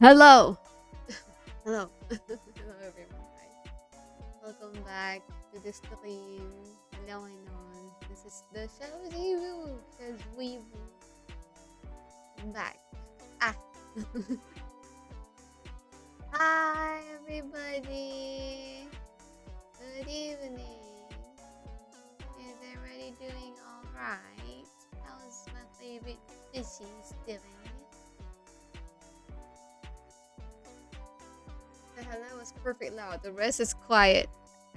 Hello. Hello. Hello, everyone. Hi. Welcome back to the stream. Hello, I know. This is the show because we back. Ah. Hi, everybody. Good evening. Is everybody doing all right? How's my favorite fishies doing? The hello was perfect loud. The rest is quiet.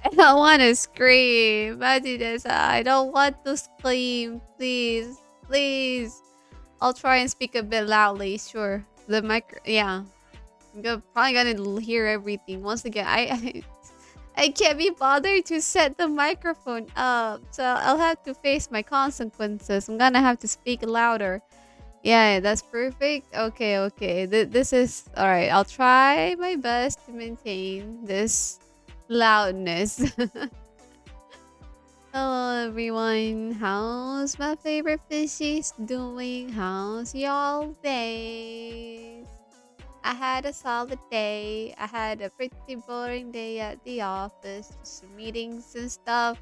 I don't want to scream. I don't want to scream. Please. Please. I'll try and speak a bit loudly. Sure. The mic. Yeah. Probably gonna hear everything. Once again, I can't be bothered to set the microphone up. So I'll have to face my consequences. I'm gonna have to speak louder. Yeah, that's perfect. Okay, okay. This is all right. I'll try my best to maintain this loudness. Hello, everyone. How's my favorite fishies doing? How's y'all days? I had a solid day. I had a pretty boring day at the office, just meetings and stuff.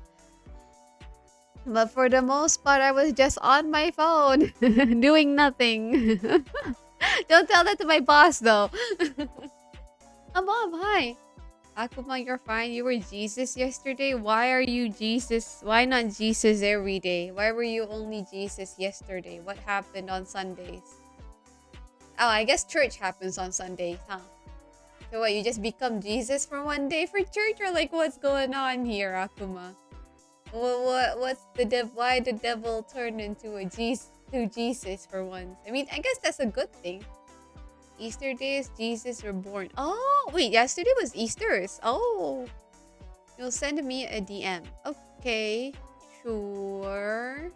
But for the most part, I was just on my phone, doing nothing. Don't tell that to my boss, though. Mom, hi. Akuma, you're fine. You were Jesus yesterday. Why are you Jesus? Why not Jesus every day? Why were you only Jesus yesterday? What happened on Sundays? Oh, I guess church happens on Sundays, huh? So what, you just become Jesus for one day for church? Or like, what's going on here, Akuma? What's the why the devil turned into a Jesus for once? I mean, I guess that's a good thing. Easter days, Jesus were born. Oh, wait, yesterday was Easter's. Oh, you'll send me a DM. Okay, sure.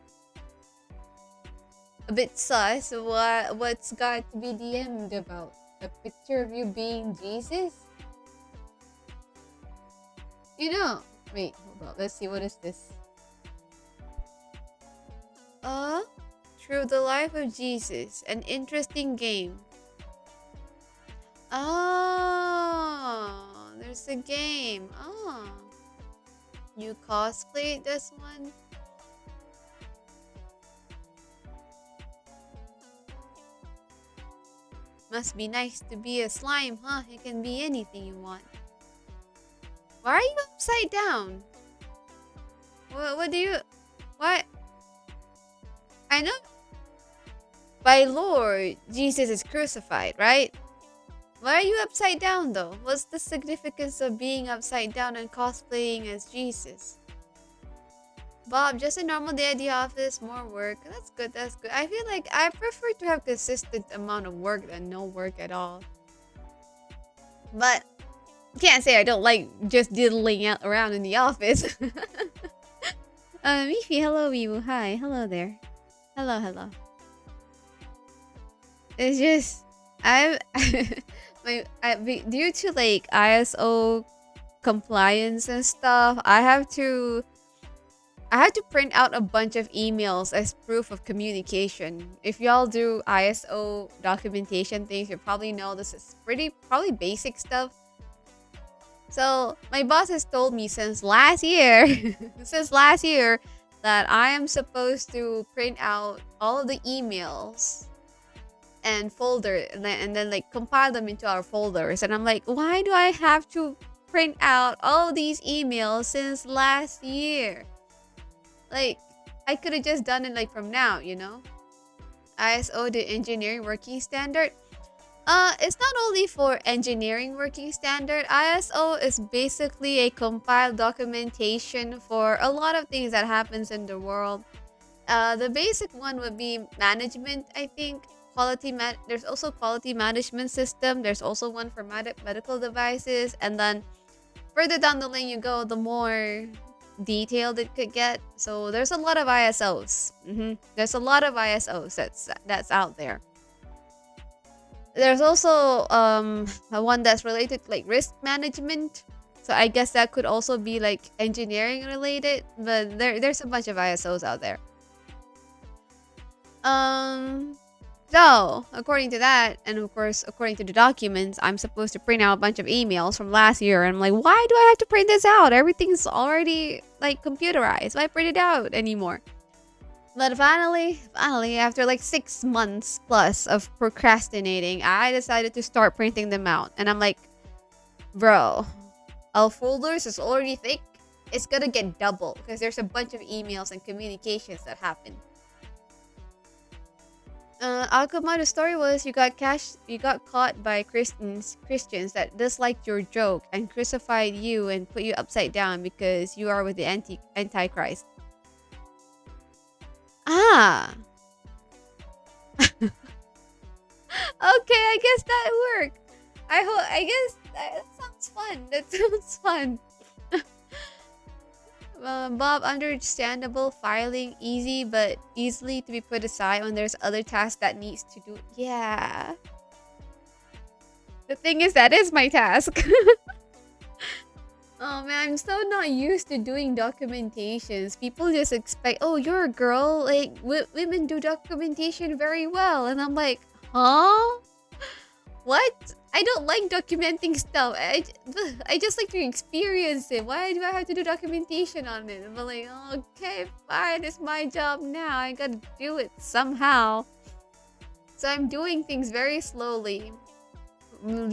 A bit sus. What's got to be DM'd about? A picture of you being Jesus? You know. Wait, hold on. Let's see. What is this? Through the Life of Jesus, an interesting game. Oh, there's a game. Oh, you cosplayed this one? Must be nice to be a slime, huh? It can be anything you want. Why are you upside down? What do you... What? I know... By Lord, Jesus is crucified, right? Why are you upside down, though? What's the significance of being upside down and cosplaying as Jesus? Bob, just a normal day at the office, more work. That's good, that's good. I feel like I prefer to have consistent amount of work than no work at all. But can't say I don't like just diddling out around in the office. Mifi, hello you. Hi, hello there. Hello, hello. It's just due to like ISO compliance and stuff, I have to print out a bunch of emails as proof of communication. If y'all do ISO documentation things, you probably know this is probably basic stuff. So my boss has told me since last year, that I am supposed to print out all of the emails and folder and then like compile them into our folders. And I'm like, why do I have to print out all these emails since last year? Like, I could have just done it like from now, you know? ISO, the engineering working standard. It's not only for engineering working standard. ISO is basically a compiled documentation for a lot of things that happens in the world. The basic one would be management, I think. There's also quality management system. There's also one for medical devices, and then further down the lane you go, the more detailed it could get. So there's a lot of ISOs. There's a lot of ISOs that's out there. There's also a one that's related to like risk management. So I guess that could also be like engineering related, but there's a bunch of ISOs out there. So, according to that, and of course, according to the documents, I'm supposed to print out a bunch of emails from last year. And I'm like, why do I have to print this out? Everything's already like computerized. Why print it out anymore? But finally, after like 6 months plus of procrastinating, I decided to start printing them out. And I'm like, bro, our folders is already thick. It's gonna get double because there's a bunch of emails and communications that happen. Alkema, the story was you got caught by Christians that disliked your joke and crucified you and put you upside down because you are with the antichrist. Ah, okay, I guess that worked. I guess that sounds fun. That sounds fun. Bob, understandable filing, easy but easily to be put aside when there's other tasks that needs to do. Yeah. The thing is, that is my task. Oh man, I'm so not used to doing documentations. People just expect, oh, you're a girl, like women do documentation very well, and I'm like, huh? What? I don't like documenting stuff. I just like to experience it. Why do I have to do documentation on it? I'm like, okay, fine, it's my job now. I gotta do it somehow. So I'm doing things very slowly.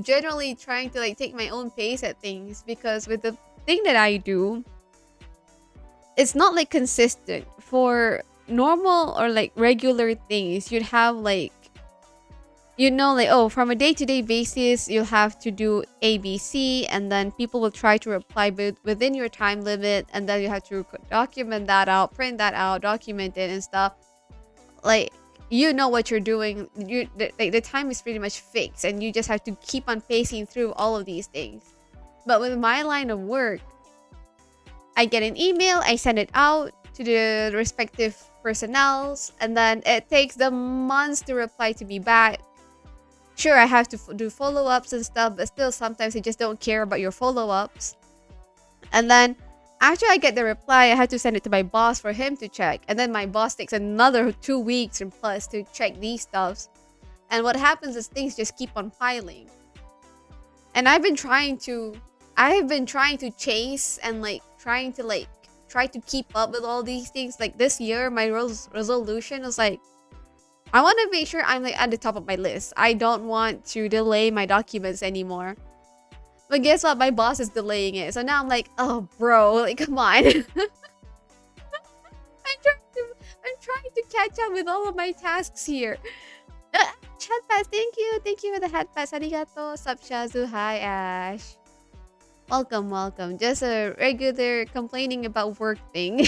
Generally trying to like take my own pace at things because with the thing that I do, it's not like consistent. For normal or like regular things, you'd have like like, oh, from a day-to-day basis you'll have to do ABC, and then people will try to reply within your time limit, and then you have to document that out, print that out, document it and stuff. Like, you know what you're doing. The time is pretty much fixed and you just have to keep on pacing through all of these things. But with my line of work, I get an email, I send it out to the respective personnels, and then it takes them months to reply to me back. Sure, I have to do follow-ups and stuff, but still sometimes they just don't care about your follow-ups. And then after I get the reply, I have to send it to my boss for him to check. And then my boss takes another 2 weeks and plus to check these stuffs. And what happens is things just keep on piling. And I've been trying to chase and like try to keep up with all these things. Like this year, my resolution was like, I want to make sure I'm like at the top of my list. I don't want to delay my documents anymore. But guess what? My boss is delaying it. So now I'm like, oh, bro, like, come on. I'm trying to catch up with all of my tasks here. Chat pass, thank you. Thank you for the hat pass. Arigato. Sup, Shazu. Hi, Ash. Welcome. Just a regular complaining about work thing.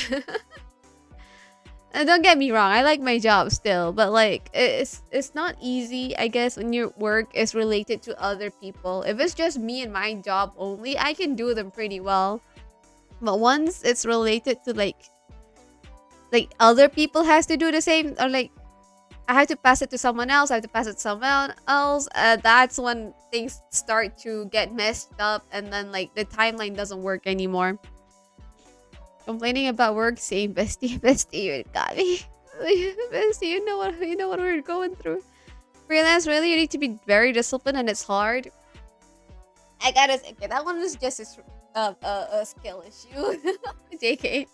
And don't get me wrong, I like my job still, but like it's not easy, I guess, when your work is related to other people. If it's just me and my job only, I can do them pretty well. But once it's related to like other people has to do the same, or like I have to pass it to someone else, I have to pass it to someone else, that's when things start to get messed up, and then like the timeline doesn't work anymore. Complaining about work, same, bestie, you got me. Bestie, you know what we're going through. Freelance, really, you need to be very disciplined, and it's hard. I gotta say, okay, that one is just a skill issue. JK.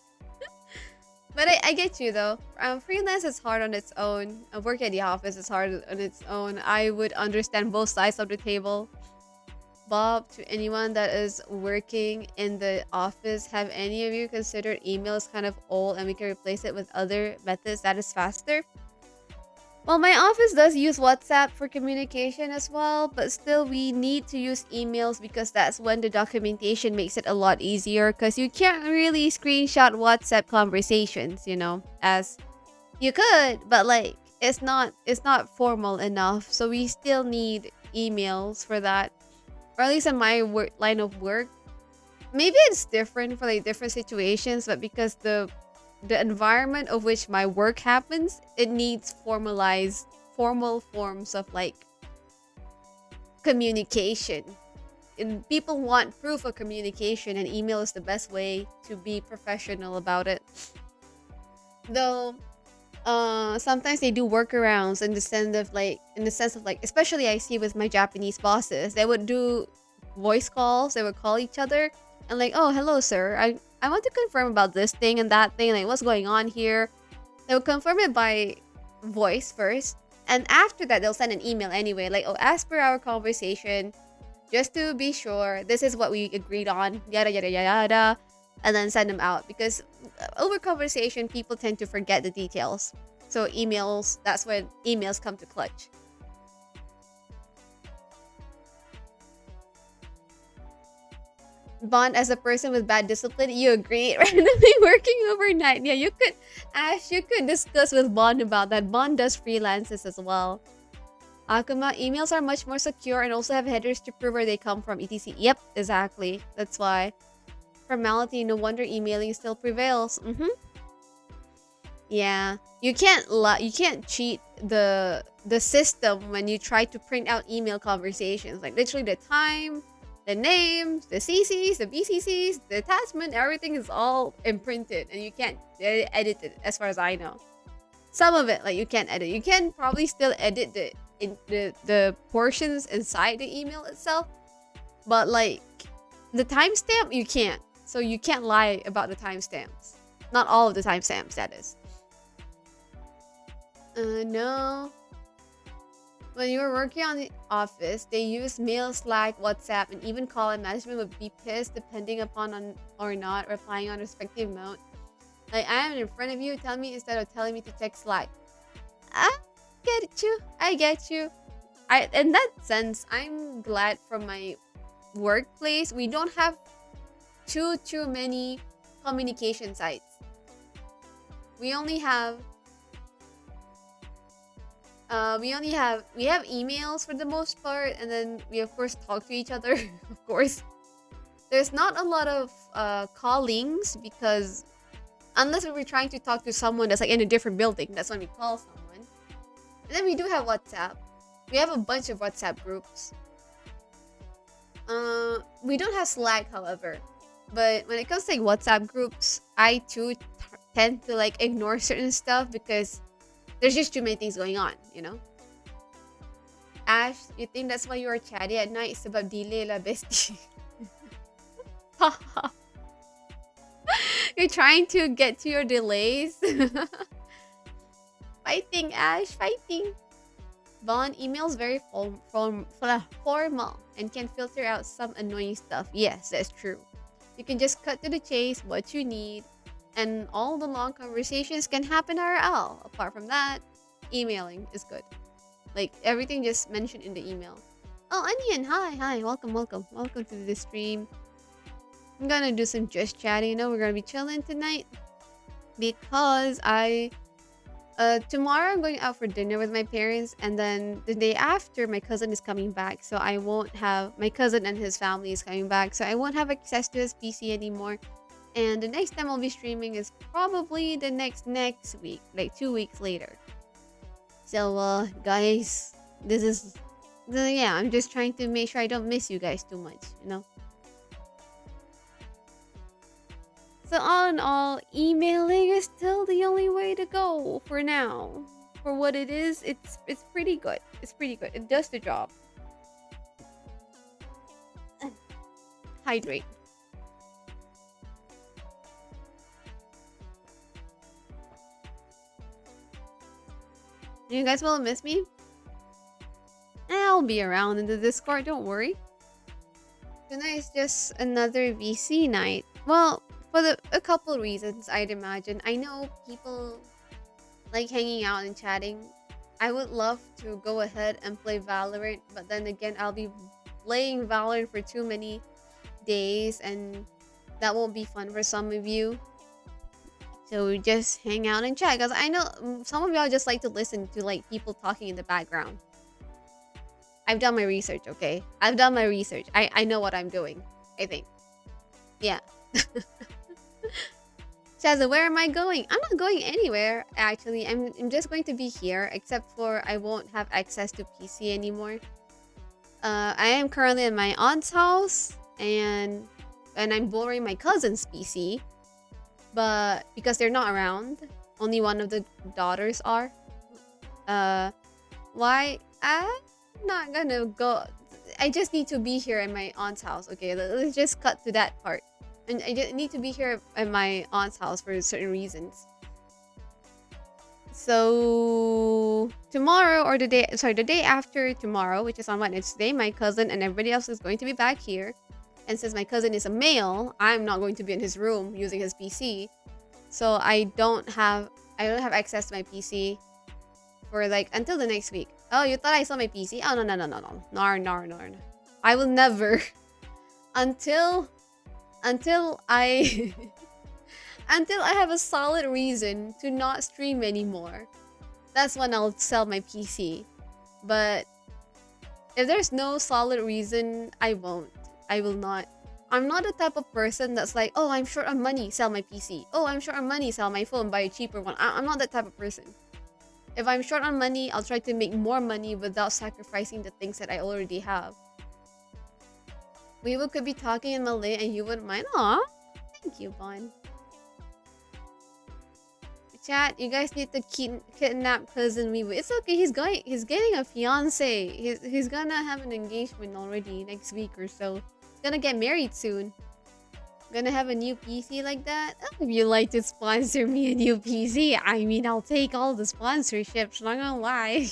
But I get you though. Freelance is hard on its own. Work at the office is hard on its own. I would understand both sides of the table. Bob, to anyone that is working in the office, have any of you considered email is kind of old and we can replace it with other methods that is faster? Well, my office does use WhatsApp for communication as well, but still we need to use emails because that's when the documentation makes it a lot easier, because you can't really screenshot WhatsApp conversations, as you could, but like it's not formal enough, so we still need emails for that. Or at least in my line of work. Maybe it's different for like different situations, but because the environment of which my work happens, it needs formal forms of like communication. And people want proof of communication, and email is the best way to be professional about it. Though sometimes they do workarounds in the sense of like, especially I see with my Japanese bosses, they would do voice calls. They would call each other and like, oh, hello, sir. I want to confirm about this thing and that thing. Like, what's going on here? They would confirm it by voice first, and after that, they'll send an email anyway. Like, oh, as per our conversation, just to be sure, this is what we agreed on. Yada yada yada, and then send them out because over conversation, people tend to forget the details. So emails, that's when emails come to clutch. Bond as a person with bad discipline, you agree? Randomly working overnight. Yeah, you could, Ash, you could discuss with Bond about that. Bond does freelances as well. Akuma, emails are much more secure and also have headers to prove where they come from, etc. Yep, exactly. That's why. Formality, no wonder emailing still prevails. Yeah. You can't cheat the system when you try to print out email conversations. Like literally the time, the names, the CCs, the BCCs, the attachment, everything is all imprinted and you can't edit it as far as I know. Some of it like you can't edit. You can probably still edit the portions inside the email itself, but like the timestamp you can't. So you can't lie about the timestamps. Not all of the timestamps, that is. No. When you were working on the office, they use mail, Slack, WhatsApp, and even call, and management would be pissed depending upon on or not replying on respective mode. Like, I am in front of you, tell me instead of telling me to text Slack. I get you. I get you. In that sense, I'm glad from my workplace, we don't have too many communication sites. We only have we have emails for the most part, and then we of course talk to each other. Of course, there's not a lot of callings because unless we were trying to talk to someone that's like in a different building, that's when we call someone. And then we do have WhatsApp. We have a bunch of WhatsApp groups. We don't have Slack, however. But when it comes to like WhatsApp groups, I too tend to like ignore certain stuff because there's just too many things going on, you know? Ash, you think that's why you are chatty at night? Sabab dili la bestie. You're trying to get to your delays. Fighting, Ash, fighting. Bond emails very formal and can filter out some annoying stuff. Yes, that's true. You can just cut to the chase what you need, and all the long conversations can happen IRL. Apart from that, emailing is good. Like everything just mentioned in the email. Oh, Onion, hi, welcome to the stream. I'm gonna do some just chatting. You know, we're gonna be chilling tonight because tomorrow I'm going out for dinner with my parents, and then the day after my cousin is coming back, so I won't have my cousin and his family is coming back, so I won't have access to his PC anymore. And the next time I'll be streaming is probably the next week, like 2 weeks later. So guys, yeah, I'm just trying to make sure I don't miss you guys too much, you know. So all in all, emailing is still the only way to go for now. For what it is, it's pretty good. It's pretty good. It does the job. Hydrate. You guys will miss me? I'll be around in the Discord, don't worry. Tonight is just another VC night. Well, for a couple reasons, I'd imagine. I know people like hanging out and chatting. I would love to go ahead and play Valorant, but then again, I'll be playing Valorant for too many days, and that won't be fun for some of you. So we just hang out and chat, because I know some of y'all just like to listen to like people talking in the background. I've done my research, okay? I've done my research. I know what I'm doing, I think. Yeah. Shazza, where am I going? I'm not going anywhere, actually. I'm just going to be here, except for I won't have access to PC anymore. I am currently in my aunt's house, and I'm borrowing my cousin's PC. But because they're not around, Only one of the daughters are. Uh, why? I'm not gonna go. I just need to be here at my aunt's house. Okay, let's just cut to that part. And I just need to be here at my aunt's house for certain reasons. So tomorrow or the day after tomorrow, which is on Wednesday, my cousin and everybody else is going to be back here. And since my cousin is a male, I'm not going to be in his room using his PC. So I don't have access to my PC for like until the next week. Oh, you thought I saw my PC? Oh, no. No. I will never until I until I have a solid reason to not stream anymore. That's when I'll sell my PC. But if there's no solid reason, I won't. I will not. I'm not the type of person that's like, oh, I'm short on money, sell my PC. Oh, I'm short on money, sell my phone, buy a cheaper one. I'm not that type of person. If I'm short on money, I'll try to make more money without sacrificing the things that I already have. We could be talking in Malay and you wouldn't mind. Aw, thank you, Bon. Chat, you guys need to kidnap cousin Weewu. It's okay. He's getting a fiance. He's gonna have an engagement already next week or so. He's gonna get married soon. Gonna have a new PC like that. Oh, if you like to sponsor me a new PC, I mean, I'll take all the sponsorships. Not gonna lie.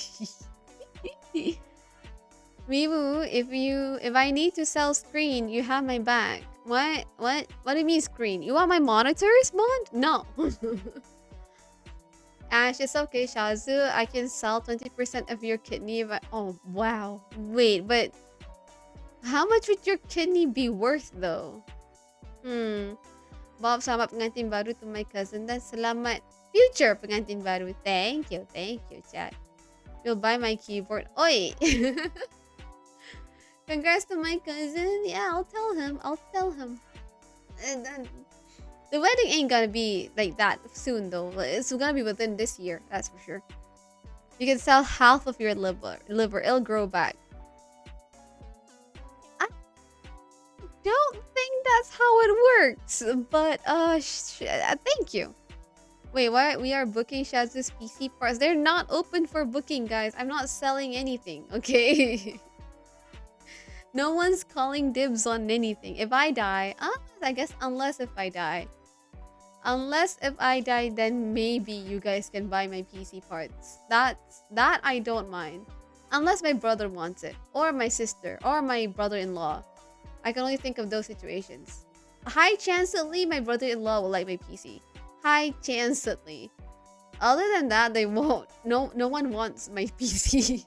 Weewu, if I need to sell screen, you have my back. What do you mean screen? You want my monitors, Bond? No. Ash, it's okay, Shazu. I can sell 20% of your kidney but oh wow. Wait, but how much would your kidney be worth though? Bob, selamat pengantin baru to my cousin dan selamat future pengantin baru. Thank you, chat. You'll buy my keyboard. Oi! Congrats to my cousin. Yeah, I'll tell him. And then the wedding ain't gonna be like that soon though. It's gonna be within this year, that's for sure. You can sell half of your liver. It'll grow back. I don't think that's how it works. But thank you. Wait, what? We are booking Shazu's PC parts. They're not open for booking, guys. I'm not selling anything, okay? No one's calling dibs on anything. If I die, I guess unless if I die. Unless if I die, then maybe you guys can buy my PC parts. That I don't mind. Unless my brother wants it. Or my sister. Or my brother-in-law. I can only think of those situations. High chancely, my brother-in-law will like my PC. High chancely. Other than that, they won't. No one wants my PC.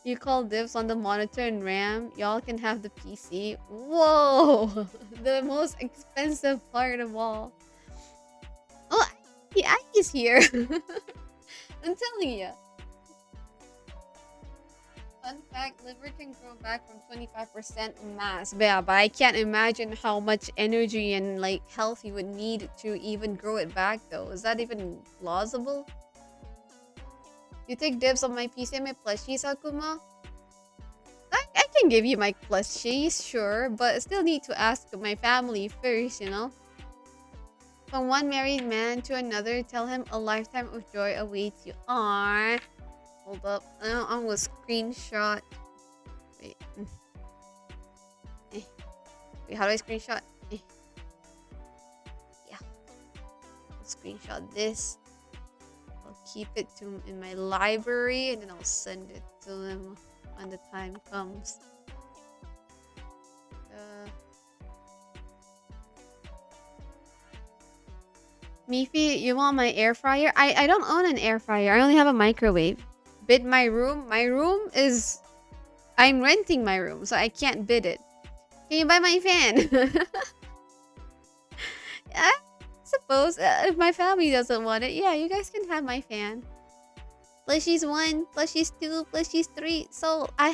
You call dibs on the monitor and RAM. Y'all can have the PC. Whoa! The most expensive part of all. Oh, Aki's here. I'm telling you. Fun fact, liver can grow back from 25% mass. Yeah, but I can't imagine how much energy and like health you would need to even grow it back though. Is that even plausible? You take dibs on my PC and my plushies, Akuma? I can give you my plushies, sure, but I still need to ask my family first, you know? From one married man to another, tell him a lifetime of joy awaits you. Aww. Hold up. I'm gonna screenshot. Wait. Wait, how do I screenshot? Yeah. I'll screenshot this. I'll keep it in my library and then I'll send it to them when the time comes. Mifi, you want my air fryer? I don't own an air fryer. I only have a microwave. Bid my room? My room is... I'm renting my room, so I can't bid it. Can you buy my fan? I suppose if my family doesn't want it, yeah, you guys can have my fan. Plushies 1, plushies 2, plushies 3. So I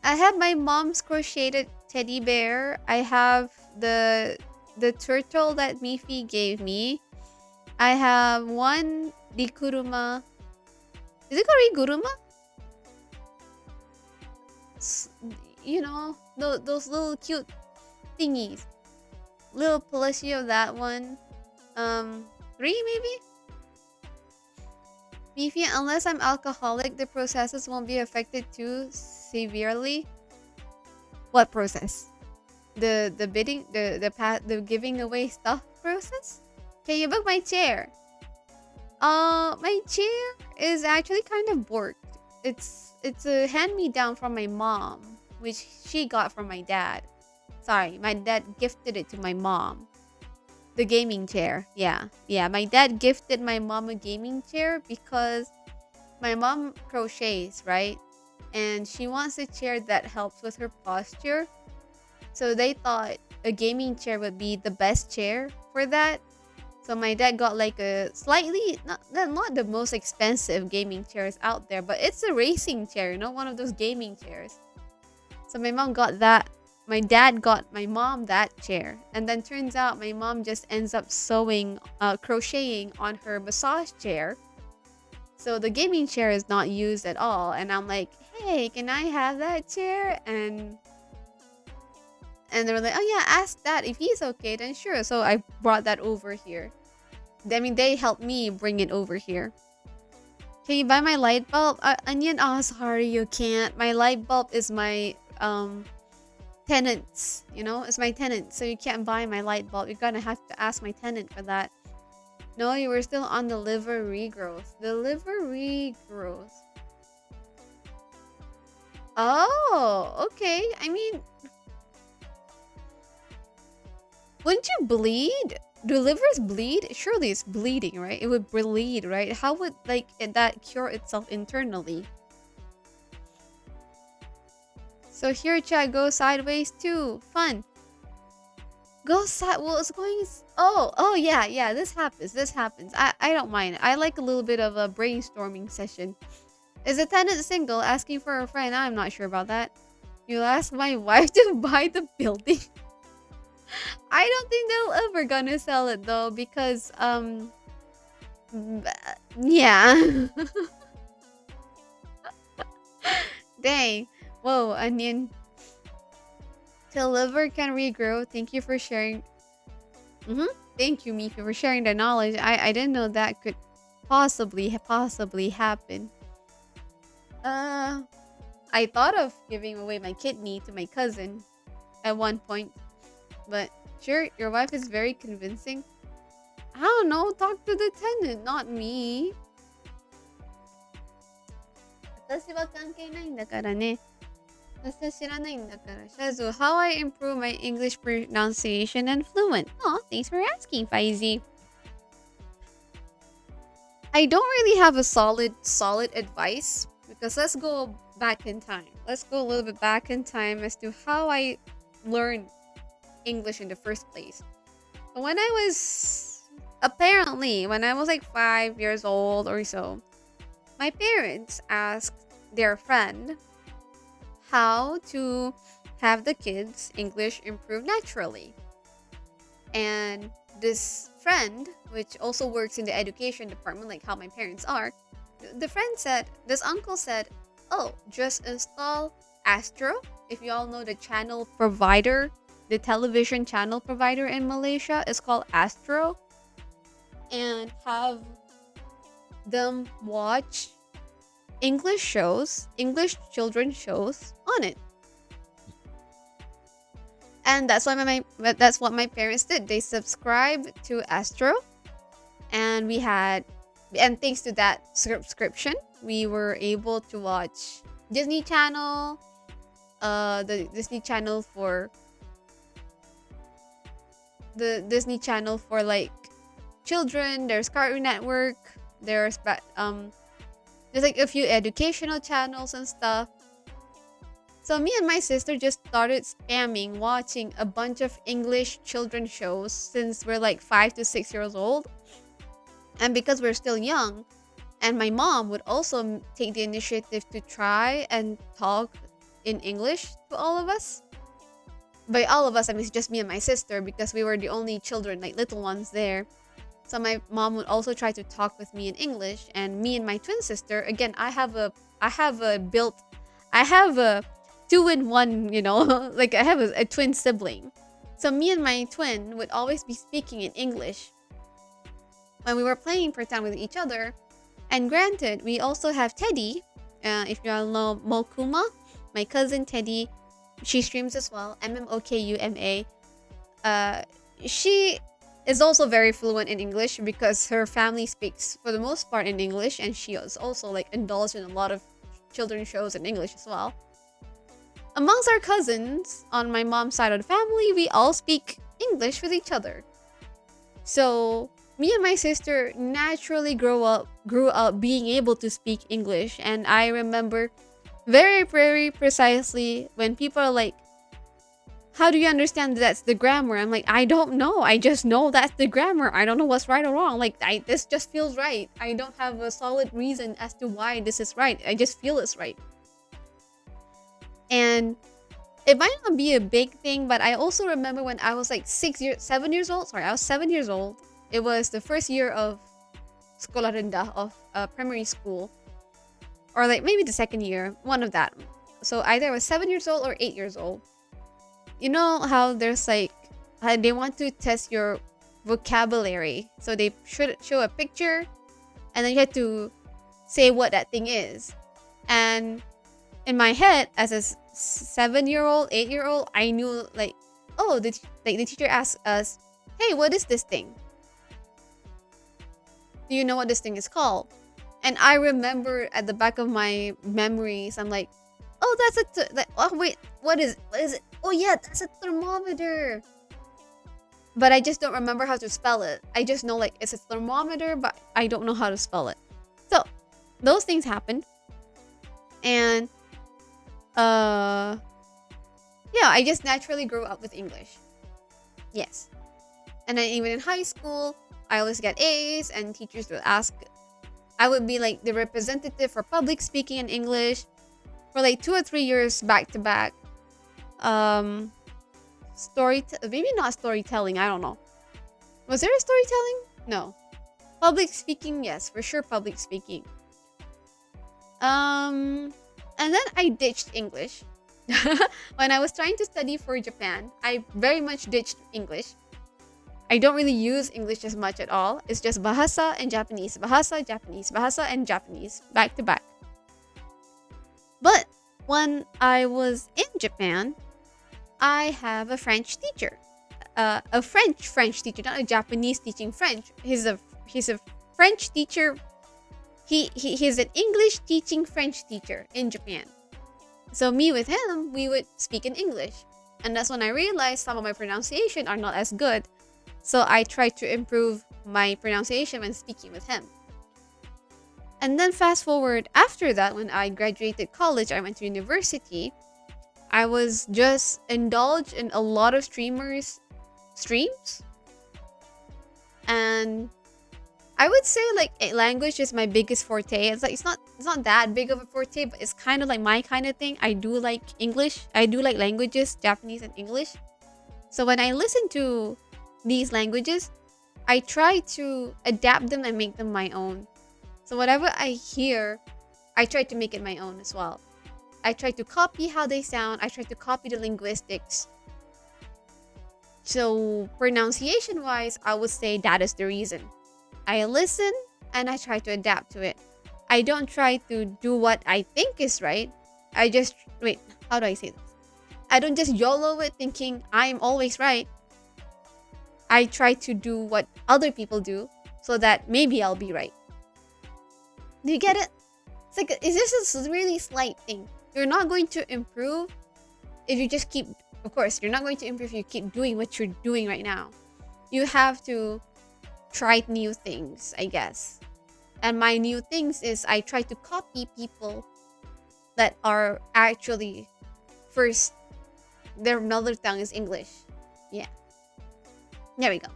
have my mom's crocheted teddy bear. I have the turtle that Mifi gave me. I have one Rikuruma. Is it called Riguruma? You know, those little cute thingies. Little plushie of that one. 3 maybe? Beefy, unless I'm alcoholic, the processes won't be affected too severely. What process? The bidding, the giving away stuff process? Can you book my chair? My chair is actually kind of borked. It's a hand me down from my mom, which she got from my dad. Sorry, my dad gifted it to my mom. The gaming chair. Yeah. Yeah, my dad gifted my mom a gaming chair because my mom crochets, right? And she wants a chair that helps with her posture. So they thought a gaming chair would be the best chair for that. So my dad got like a slightly not the most expensive gaming chairs out there, but it's a racing chair, one of those gaming chairs. So my mom got that. My dad got my mom that chair, and then turns out my mom just ends up crocheting on her massage chair. So the gaming chair is not used at all, and I'm like, hey, can I have that chair? And they were like, oh yeah, ask Dad if he's okay, then sure. So I brought that over here. I mean, they helped me bring it over here. Can you buy my light bulb? Onion, oh, sorry, you can't. My light bulb is my tenants, it's my tenant. So you can't buy my light bulb. You're gonna have to ask my tenant for that. No, you were still on the liver regrowth. The liver regrowth. Oh, okay. I mean, wouldn't you bleed? Do livers bleed? Surely it's bleeding, right? It would bleed, right? How would that cure itself internally? So here, chat, go sideways too. Fun. Go side. Well, it's going. Oh yeah. This happens. I don't mind. I like a little bit of a brainstorming session. Is a tenant single? Asking for a friend? I'm not sure about that. You'll ask my wife to buy the building. I don't think they'll ever gonna sell it though because yeah. Dang. Whoa, Onion. Till liver can regrow. Thank you for sharing. Thank you, Mifi, for sharing the knowledge. I didn't know that could possibly happen. I thought of giving away my kidney to my cousin at one point. But sure, your wife is very convincing. I don't know, talk to the tenant, not me. 私は関係ないんだからね。私は知らないんだから。Shazu, how I improve my English pronunciation and fluent? Aw, thanks for asking, Faizi. I don't really have a solid advice because let's go back in time. Let's go a little bit back in time as to how I learned English in the first place. When I was like 5 years old or so, my parents asked their friend how to have the kids' English improve naturally. And this friend, which also works in the education department, like how my parents are, this uncle said, oh, just install Astro. If you all know the channel provider, the television channel provider in Malaysia is called Astro, and have them watch English children's shows on it. And that's what my parents did. They subscribed to Astro, and thanks to that subscription, we were able to watch Disney Channel, the Disney Channel for like children. There's Cartoon Network. There's like a few educational channels and stuff. So me and my sister just started spamming watching a bunch of English children shows since we're like 5 to 6 years old. And because we're still young, and my mom would also take the initiative to try and talk in English to all of us. By all of us, I mean just me and my sister, because we were the only children, like little ones there. So my mom would also try to talk with me in English, and me and my twin sister, again, I have a 2-in-1, like I have a twin sibling. So me and my twin would always be speaking in English. when we were playing pretend with each other. And granted, we also have Teddy. If you all know Mokuma, my cousin Teddy, she streams as well. MMOKUMA. She is also very fluent in English because her family speaks for the most part in English, and she is also like indulged in a lot of children's shows in English as well. Amongst our cousins on my mom's side of the family, we all speak English with each other. So me and my sister naturally grew up being able to speak English, and I remember very, very precisely when people are like, how do you understand that's the grammar? I'm like, I don't know. I just know that's the grammar. I don't know what's right or wrong. Like, this just feels right. I don't have a solid reason as to why this is right. I just feel it's right. And it might not be a big thing, but I also remember when I was like 7 years old. Sorry, I was 7 years old. It was the first year of Sekolah Rendah, of primary school. Or like maybe the second year, one of that. So either I was 7 years old or 8 years old. You know how there's like, they want to test your vocabulary. So they should show a picture and then you have to say what that thing is. And in my head, as a 7-year-old, 8-year-old, I knew like, oh, the teacher asked us, hey, what is this thing? Do you know what this thing is called? And I remember at the back of my memories, I'm like, oh, that's oh wait, what is it? Oh yeah, that's a thermometer. But I just don't remember how to spell it. I just know like it's a thermometer, but I don't know how to spell it. So those things happened. And yeah, I just naturally grew up with English. Yes. And then even in high school, I always get A's, and teachers would ask, I would be like the representative for public speaking in English for like 2 or 3 years back to back. Maybe not storytelling, I don't know. Was there a storytelling? No. Public speaking, yes, for sure public speaking. And then I ditched English. When I was trying to study for Japan, I very much ditched English. I don't really use English as much at all. It's just Bahasa and Japanese. Bahasa, Japanese. Bahasa and Japanese. Back to back. But when I was in Japan, I have a French teacher. A French teacher, not a Japanese teaching French. He's a French teacher. He's an English teaching French teacher in Japan. So me with him, we would speak in English. And that's when I realized some of my pronunciation are not as good. So I tried to improve my pronunciation when speaking with him. And then fast forward after that, when I graduated college, I went to university. I was just indulged in a lot of streams. And I would say like language is my biggest forte. It's like it's not that big of a forte, but it's kind of like my kind of thing. I do like English. I do like languages, Japanese and English. So when I listen to these languages, I try to adapt them and make them my own. So whatever I hear, I try to make it my own as well. I try to copy how they sound. I try to copy the linguistics. So pronunciation-wise, I would say that is the reason. I listen and I try to adapt to it. I don't try to do what I think is right. How do I say this? I don't just YOLO it thinking I'm always right. I try to do what other people do so that maybe I'll be right. Do you get it? It's just a really slight thing. You're not going to improve if you just keep... Of course, you're not going to improve if you keep doing what you're doing right now. You have to try new things, I guess. And my new things is I try to copy people that are actually first, their mother tongue is English. Yeah. There we go.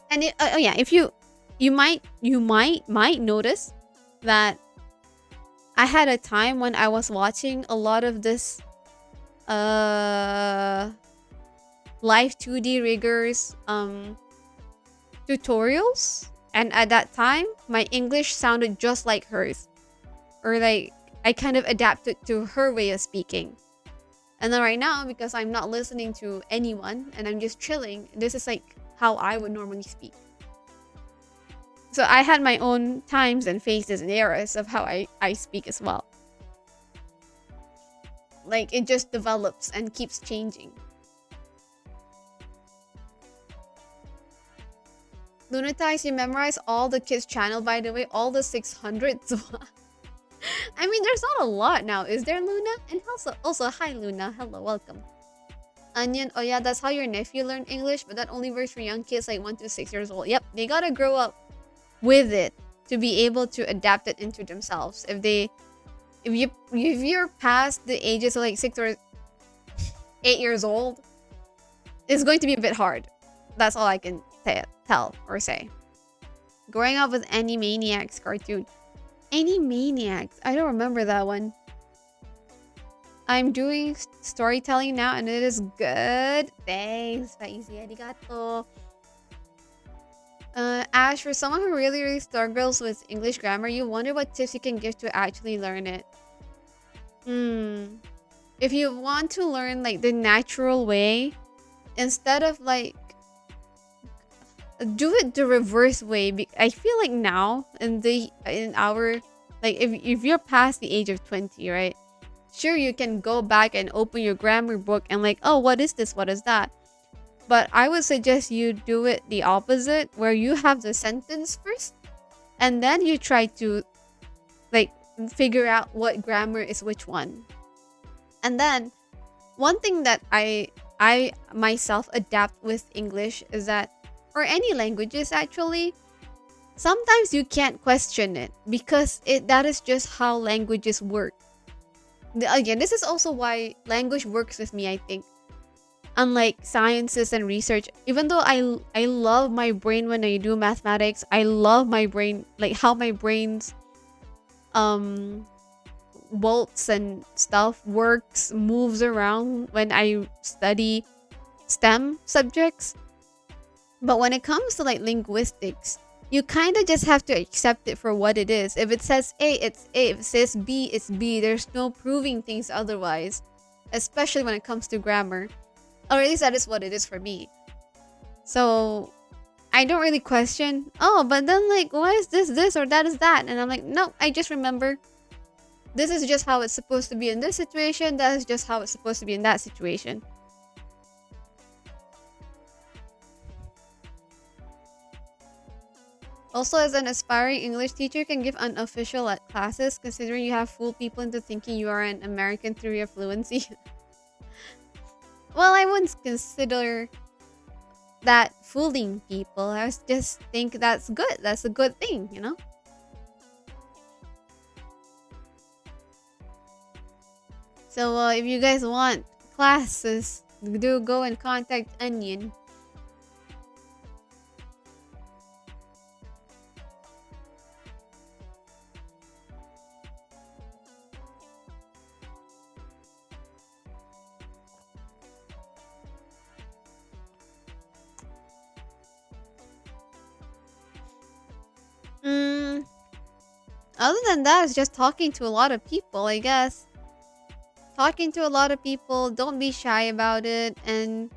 And if you might notice that I had a time when I was watching a lot of this live 2D riggers tutorials, and at that time my English sounded just like hers, or like I kind of adapted to her way of speaking. And then right now, because I'm not listening to anyone and I'm just chilling, this is like how I would normally speak. So I had my own times and phases and eras of how I speak as well. Like it just develops and keeps changing. Lunatize, you memorize all the kids' channel, by the way, all the 600s. I mean, there's not a lot now, is there, Luna? And also, hi, Luna. Hello, welcome. Onion, oh yeah, that's how your nephew learned English, but that only works for young kids like 1 to 6 years old. Yep, they gotta grow up with it to be able to adapt it into themselves. If you're past the ages of like 6 or 8 years old, it's going to be a bit hard. That's all I can tell or say. Growing up with Animaniacs cartoon. Animaniacs. I don't remember that one. I'm doing storytelling now and it is good. Thanks, Faisy. Arigato. Ash, for someone who really struggles with English grammar, you wonder what tips you can give to actually learn it. If you want to learn like the natural way, instead of like do it the reverse way. I feel like now in our like if you're past the age of 20, right? Sure, you can go back and open your grammar book and like, oh, what is this? What is that? But I would suggest you do it the opposite, where you have the sentence first, and then you try to like figure out what grammar is which one. And then one thing that I myself adapt with English is that, or any languages actually, sometimes you can't question it because that is just how languages work. Again, this is also why language works with me, I think. Unlike sciences and research, even though I love my brain when I do mathematics, I love my brain, like how my brain's bolts and stuff works, moves around when I study STEM subjects. But when it comes to like linguistics, you kind of just have to accept it for what it is. If it says A, it's A. If it says B, it's B. There's no proving things otherwise, especially when it comes to grammar. Or at least that is what it is for me. So I don't really question, oh, but then like, why is this or that is that? And I'm like, no, I just remember this is just how it's supposed to be in this situation. That is just how it's supposed to be in that situation. Also, as an aspiring English teacher, can give unofficial classes, considering you have fooled people into thinking you are an American through your fluency. Well, I wouldn't consider that fooling people. I just think that's good. That's a good thing, you know? So if you guys want classes, do go and contact Onion. Other than that, it's just talking to a lot of people, I guess. Talking to a lot of people, don't be shy about it, and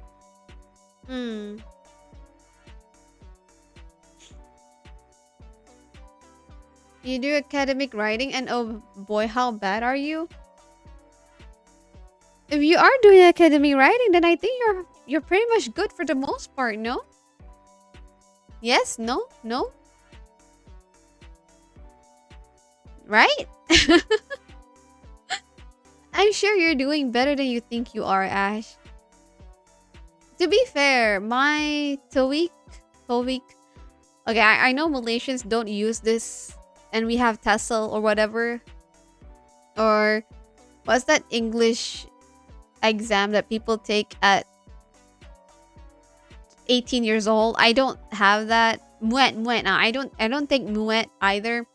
you do academic writing, and oh boy, how bad are you? If you are doing academic writing, then I think you're pretty much good for the most part, no? Yes? No? No? Right? I'm sure you're doing better than you think you are, Ash. To be fair, my TOEIC. Okay, I know Malaysians don't use this, and we have TESOL or whatever. Or what's that English exam that people take at 18 years old? I don't have that. Muet. No, I don't take Muet either.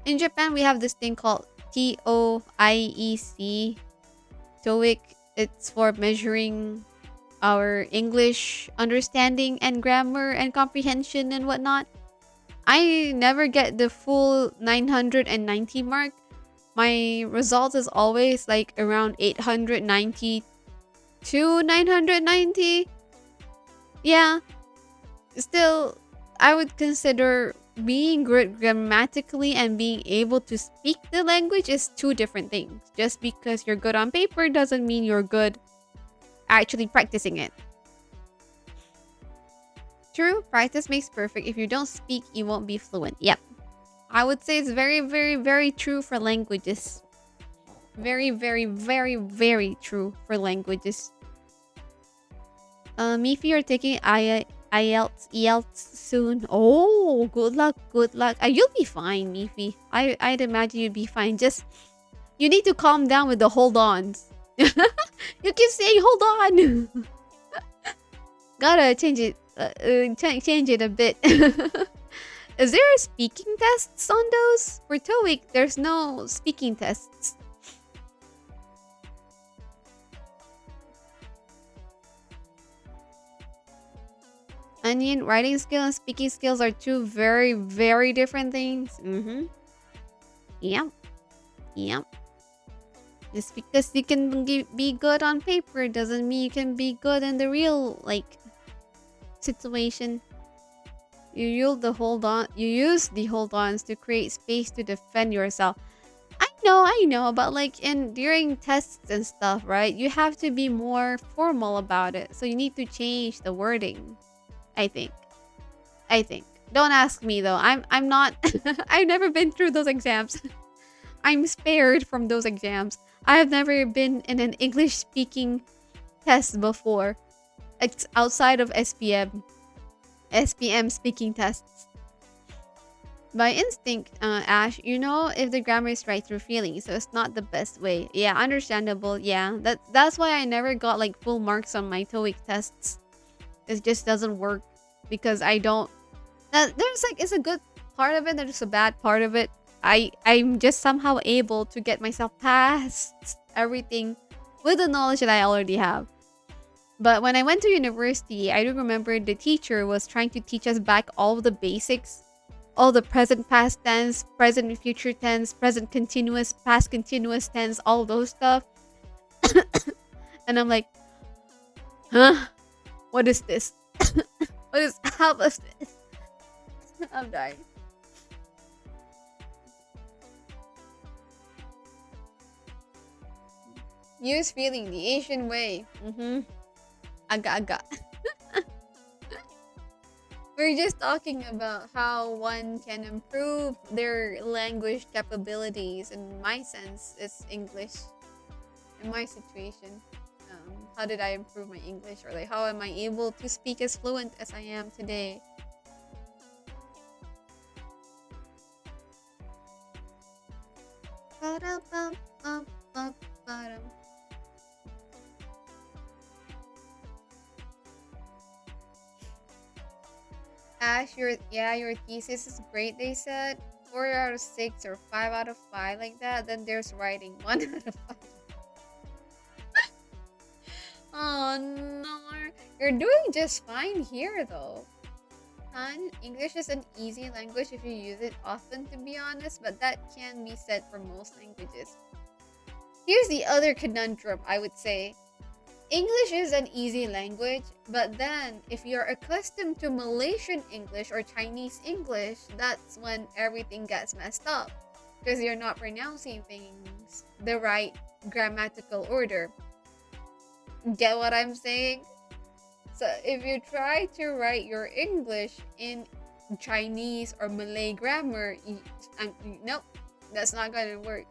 In Japan, we have this thing called TOEIC. TOEIC. It's for measuring our English understanding and grammar and comprehension and whatnot. I never get the full 990 mark. My result is always like around 890 to 990. Yeah, still, I would consider being good grammatically and being able to speak the language is two different things. Just because you're good on paper doesn't mean you're good actually practicing it. True, practice makes perfect. If you don't speak, you won't be fluent. Yep. I would say it's very, very, very true for languages. Very, very, very, very true for languages. Mifi, you're taking IELTS soon. Oh, good luck, good luck. You'll be fine, Mifi. I'd imagine you'd be fine. Just, you need to calm down with the hold-ons. You keep saying hold on. Gotta change it. Change it a bit. Is there a speaking tests on those? For TOEIC, there's no speaking tests. Onion, writing skill and speaking skills are two very, very different things. Mm-hmm. Yep. Yep. Just because you can be good on paper doesn't mean you can be good in the real, like, situation. You use the hold-ons to create space to defend yourself. I know, but like during tests and stuff, right? You have to be more formal about it. So you need to change the wording. I think. Don't ask me though. I'm not I've never been through those exams. I'm spared from those exams. I have never been in an English speaking test before. It's outside of SPM speaking tests. By instinct, Ash, you know if the grammar is right through feeling, so it's not the best way. Yeah, understandable. Yeah, that's why I never got like full marks on my TOEIC tests. It just doesn't work because I don't. There's like it's a good part of it. There's a bad part of it. I'm just somehow able to get myself past everything with the knowledge that I already have. But when I went to university, I do remember the teacher was trying to teach us back all the basics, all the present past tense, present future tense, present continuous, past continuous tense, all those stuff. And I'm like, huh? What is this? How was this? I'm dying. Use feeling the Asian way. Mm-hmm. Aga. We're just talking about how one can improve their language capabilities. In my sense, it's English. In my situation, how did I improve my English, or like how am I able to speak as fluent as I am today? Ash, your thesis is great, they said. 4 out of 6 or 5 out of 5 like that. Then there's writing 1 out of 5. Oh no, you're doing just fine here though. Han, English is an easy language if you use it often, to be honest, but that can be said for most languages. Here's the other conundrum, I would say. English is an easy language, but then if you're accustomed to Malaysian English or Chinese English, that's when everything gets messed up because you're not pronouncing things the right grammatical order. Get what I'm saying? So if you try to write your English in Chinese or Malay grammar, nope, that's not gonna work.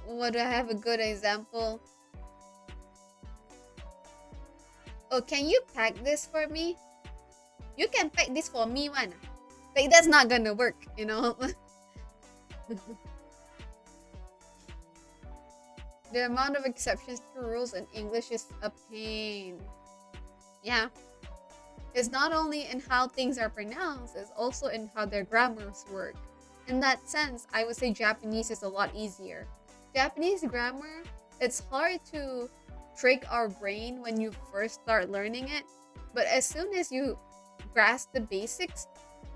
Would I have a good example? Oh, can you pack this for me? You can pack this for me, one. Like, that's not gonna work, you know? The amount of exceptions to rules in English is a pain. Yeah. It's not only in how things are pronounced, it's also in how their grammars work. In that sense, I would say Japanese is a lot easier. Japanese grammar, it's hard to trick our brain when you first start learning it, but as soon as you grasp the basics,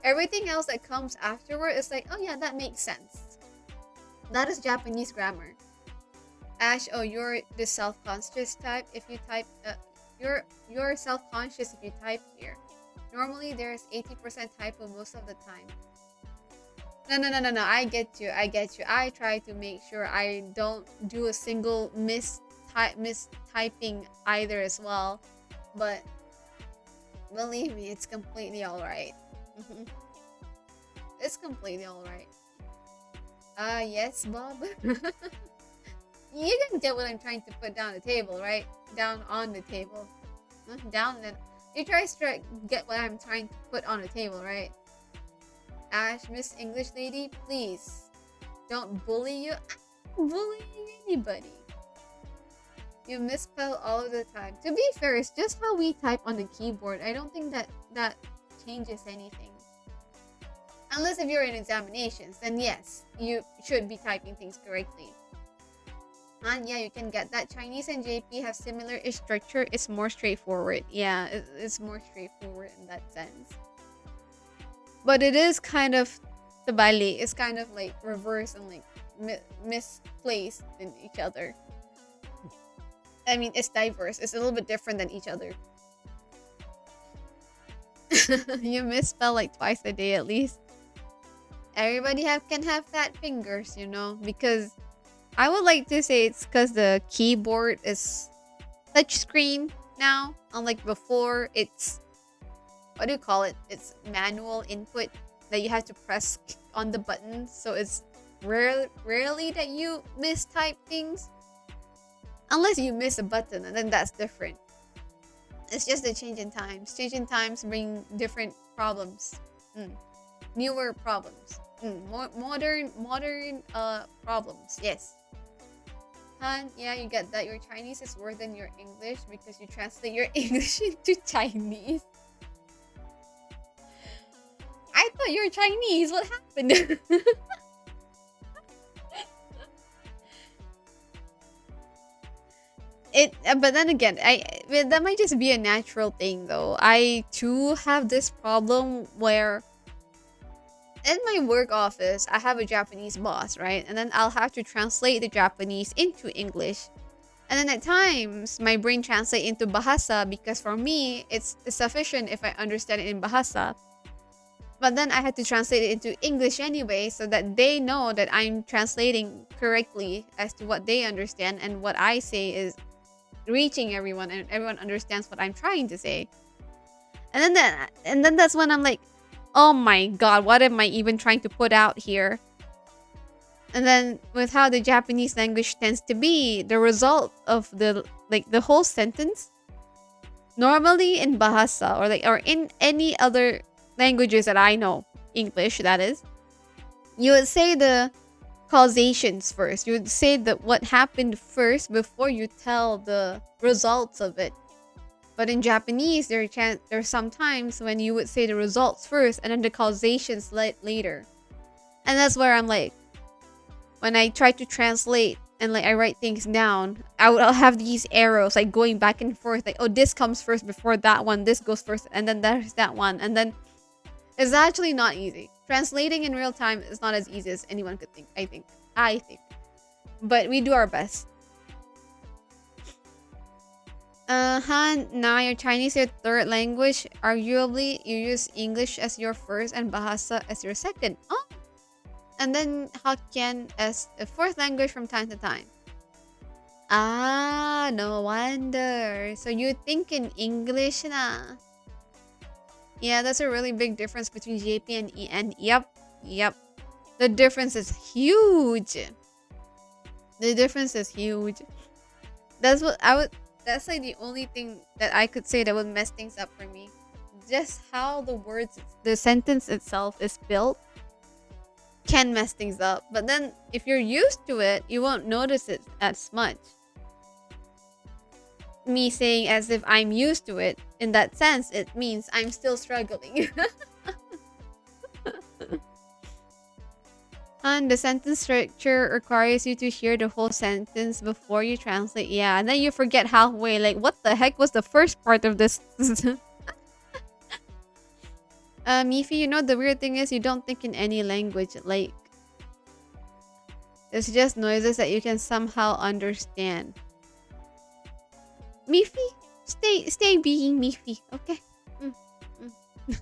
everything else that comes afterward is like, oh yeah, that makes sense. That is Japanese grammar. Ash, oh, you're the self-conscious type. If you type, you're self-conscious if you type here. Normally, there's 80% typo most of the time. No, no, no, no, no. I get you. I get you. I try to make sure I don't do a single mistyping either as well. But believe me, it's completely alright. It's completely alright. Yes, Bob. You can get what I'm trying to put down the table, right? Down on the table. Down and you try to get what I'm trying to put on the table, right? Ash, Miss English lady, please don't bully you. Bullying anybody. You misspell all of the time. To be fair, it's just how we type on the keyboard. I don't think that changes anything. Unless if you're in examinations, then yes, you should be typing things correctly. And yeah, you can get that. Chinese and JP have similar-ish structure. It's more straightforward. Yeah, it's more straightforward in that sense. But it is kind of tabali. It's kind of like reverse and like misplaced in each other. I mean, it's diverse. It's a little bit different than each other. You misspell like twice a day at least. Everybody can have fat fingers, you know, because I would like to say it's because the keyboard is touchscreen now, unlike before. It's, what do you call it? It's manual input that you have to press on the buttons. So it's rarely that you mistype things, unless you miss a button, and then that's different. It's just a change in times. Change in times bring different problems. Newer problems. Modern problems. Yes. Han, yeah, you get that. Your Chinese is worse than your English because you translate your English into Chinese. I thought you were Chinese. What happened? But then again, that might just be a natural thing though. I too have this problem where in my work office, I have a Japanese boss, right? And then I'll have to translate the Japanese into English. And then at times, my brain translates into Bahasa because for me, it's sufficient if I understand it in Bahasa. But then I had to translate it into English anyway so that they know that I'm translating correctly as to what they understand and what I say is reaching everyone and everyone understands what I'm trying to say. And then that's when I'm like, oh my god, what am I even trying to put out here? And then with how the Japanese language tends to be, the result of the whole sentence, normally in Bahasa or in any other languages that I know, English that is, you would say the causations first. You would say that what happened first before you tell the results of it. But in Japanese, there's sometimes when you would say the results first and then the causations later. And that's where I'm like, when I try to translate and like I write things down, I'll have these arrows like going back and forth. Like, oh, this comes first before that one. This goes first and then there's that one. And then it's actually not easy. Translating in real time is not as easy as anyone could think, I think. But we do our best. Han, now your Chinese is your third language. Arguably, you use English as your first and Bahasa as your second. Oh! And then Hokkien as a fourth language from time to time. Ah, no wonder. So you think in English na. Yeah, that's a really big difference between JP and EN. Yep. The difference is huge. That's like the only thing that I could say that would mess things up for me. Just how the sentence itself is built can mess things up. But then if you're used to it, you won't notice it as much. Me saying as if I'm used to it, in that sense, it means I'm still struggling. And the sentence structure requires you to hear the whole sentence before you translate. Yeah, and then you forget halfway. Like, what the heck was the first part of this? Mifi, you know the weird thing is you don't think in any language. Like, It's just noises that you can somehow understand. Miffy, stay being Miffy, okay? Mm, mm.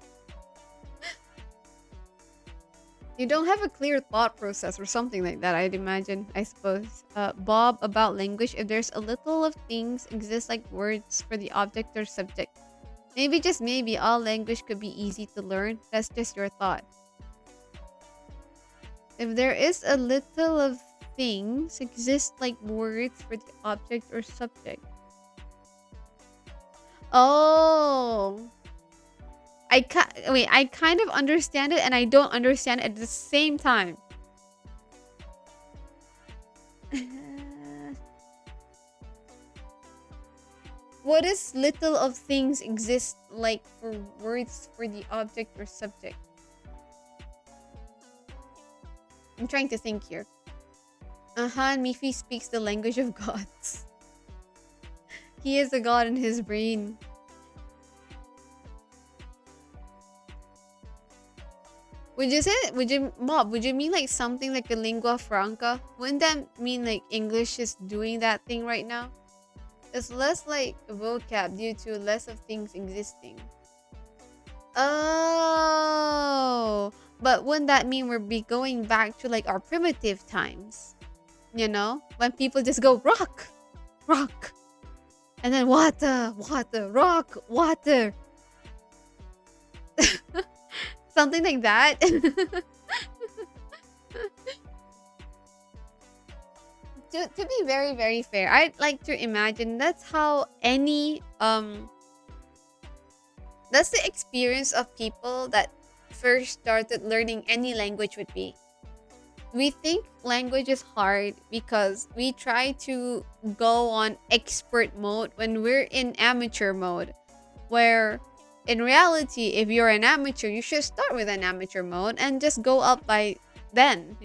You don't have a clear thought process or something like that, I'd imagine, I suppose. Bob, about language, if there's a little of things exist like words for the object or subject. Maybe, just maybe, all language could be easy to learn. That's just your thought. If there is a little of things exist like words for the object or subject. Oh. Wait, I kind of understand it and I don't understand it at the same time. What is little of things exist like for words for the object or subject? I'm trying to think here. Miffy speaks the language of gods. He is a god in his brain. Would you mean like something like a lingua franca? Wouldn't that mean like English is doing that thing right now? It's less like vocab due to less of things existing. Oh, but wouldn't that mean we're be going back to like our primitive times? You know, when people just go rock, rock, and then water, water, rock, water. Something like that. To be very, very fair, I'd like to imagine that's how that's the experience of people that first started learning any language would be. We think language is hard because we try to go on expert mode when we're in amateur mode, where in reality, if you're an amateur, you should start with an amateur mode and just go up by then,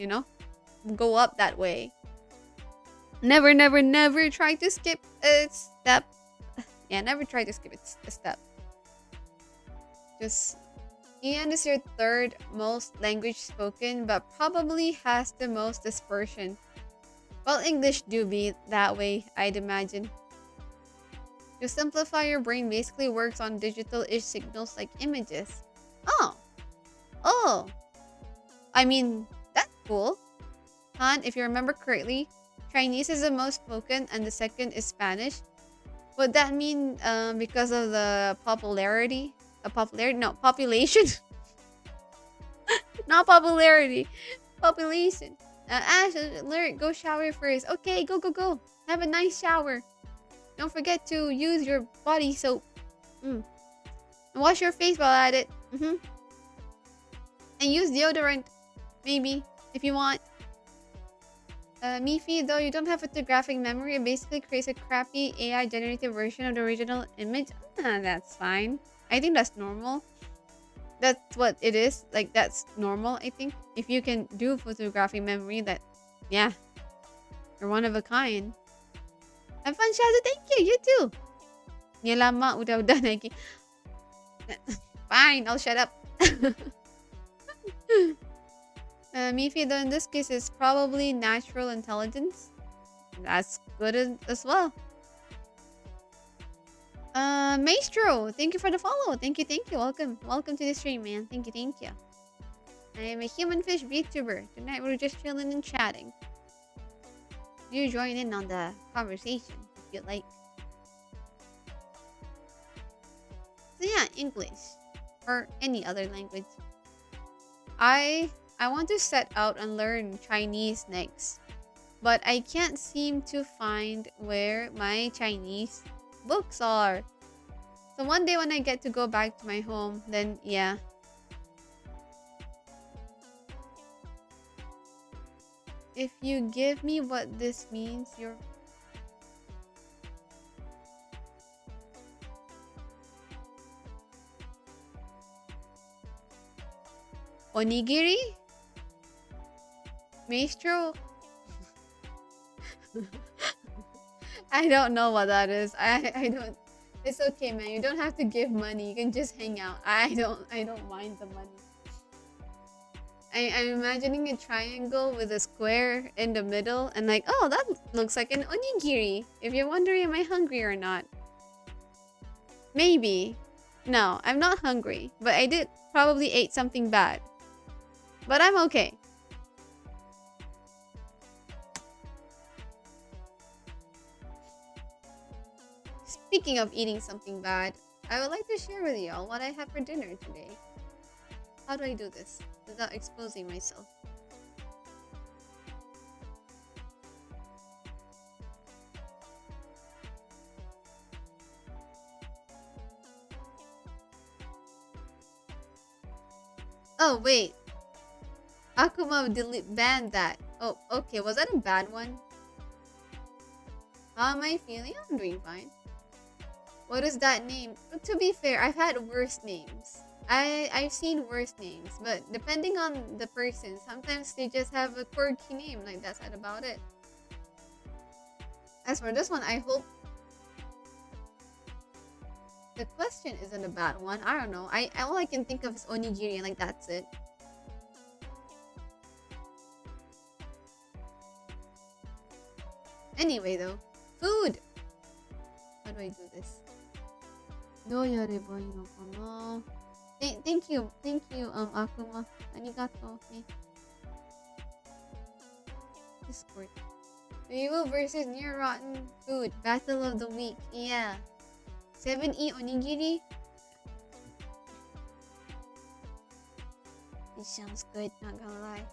go up that way. Never, never, never try to skip a step. Yeah, never try to skip a step. Just, Ian is your third most language spoken, but probably has the most dispersion. Well, English do be that way, I'd imagine. To simplify, your brain basically works on digital-ish signals like images. Oh. I mean, that's cool. Han, if you remember correctly, Chinese is the most spoken and the second is Spanish. Would that mean because of the popularity? No, population. Not popularity. Population. Ash, alert, go shower first. Okay, go. Have a nice shower. Don't forget to use your body soap. And wash your face while at it. And use deodorant. Maybe, if you want. Miffy, though you don't have photographic memory, it basically creates a crappy AI-generated version of the original image. That's fine. I think that's normal. That's what it is. Like, that's normal, I think. If you can do photographic memory, yeah. You're one of a kind. Have fun, Shadow. Thank you. You too. Niya lama. Udah Nike. Fine. I'll shut up. Miffy, though, in this case, is probably natural intelligence. That's good as well. Maestro, thank you for the follow. Thank you. Welcome to the stream, man. Thank you. I am a human fish VTuber. Tonight we're just chilling and chatting. You join in on the conversation if you like. So yeah, English or any other language. I want to set out and learn Chinese next, but I can't seem to find where my Chinese books are. So one day when I get to go back to my home, then yeah. If you give me what this means, you're... Onigiri? Maestro? I don't know what that is. I don't... It's okay, man. You don't have to give money. You can just hang out. I don't mind the money. I'm imagining a triangle with a square in the middle and like, oh, that looks like an onigiri. If you're wondering, am I hungry or not? Maybe. No, I'm not hungry, but I did probably ate something bad. But I'm okay. Speaking of eating something bad, I would like to share with y'all what I had for dinner today. How do I do this without exposing myself? Oh, wait. Akuma delete banned that. Oh, okay. Was that a bad one? How am I feeling? I'm doing fine. What is that name? To be fair, I've had worse names. I've seen worse names, but depending on the person, sometimes they just have a quirky name. Like that's it about it. As for this one, I hope the question isn't a bad one. I don't know. I all I can think of is onigiri, and like that's it. Anyway, though, food. How do I do this? どうやればいいのかな? Thank you, Akuma. Arigato. Discord. Weibo versus Near Rotten Food. Battle of the Week. Yeah. 7E onigiri? It sounds good, not gonna lie.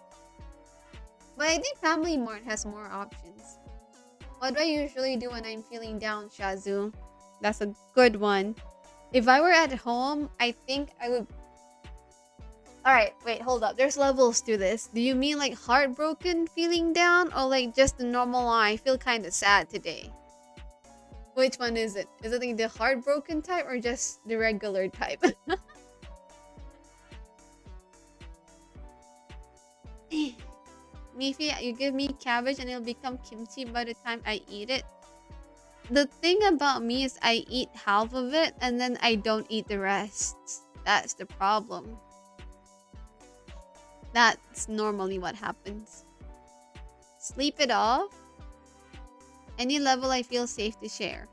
But I think Family Mart has more options. What do I usually do when I'm feeling down, Shazu? That's a good one. If I were at home, I think I would... Alright, wait, hold up. There's levels to this. Do you mean like heartbroken feeling down? Or like just the normal I feel kind of sad today? Which one is it? Is it like the heartbroken type or just the regular type? Mifi, you give me cabbage and it'll become kimchi by the time I eat it. The thing about me is I eat half of it and then I don't eat the rest. That's the problem. That's normally what happens. Sleep it off. Any level I feel safe to share.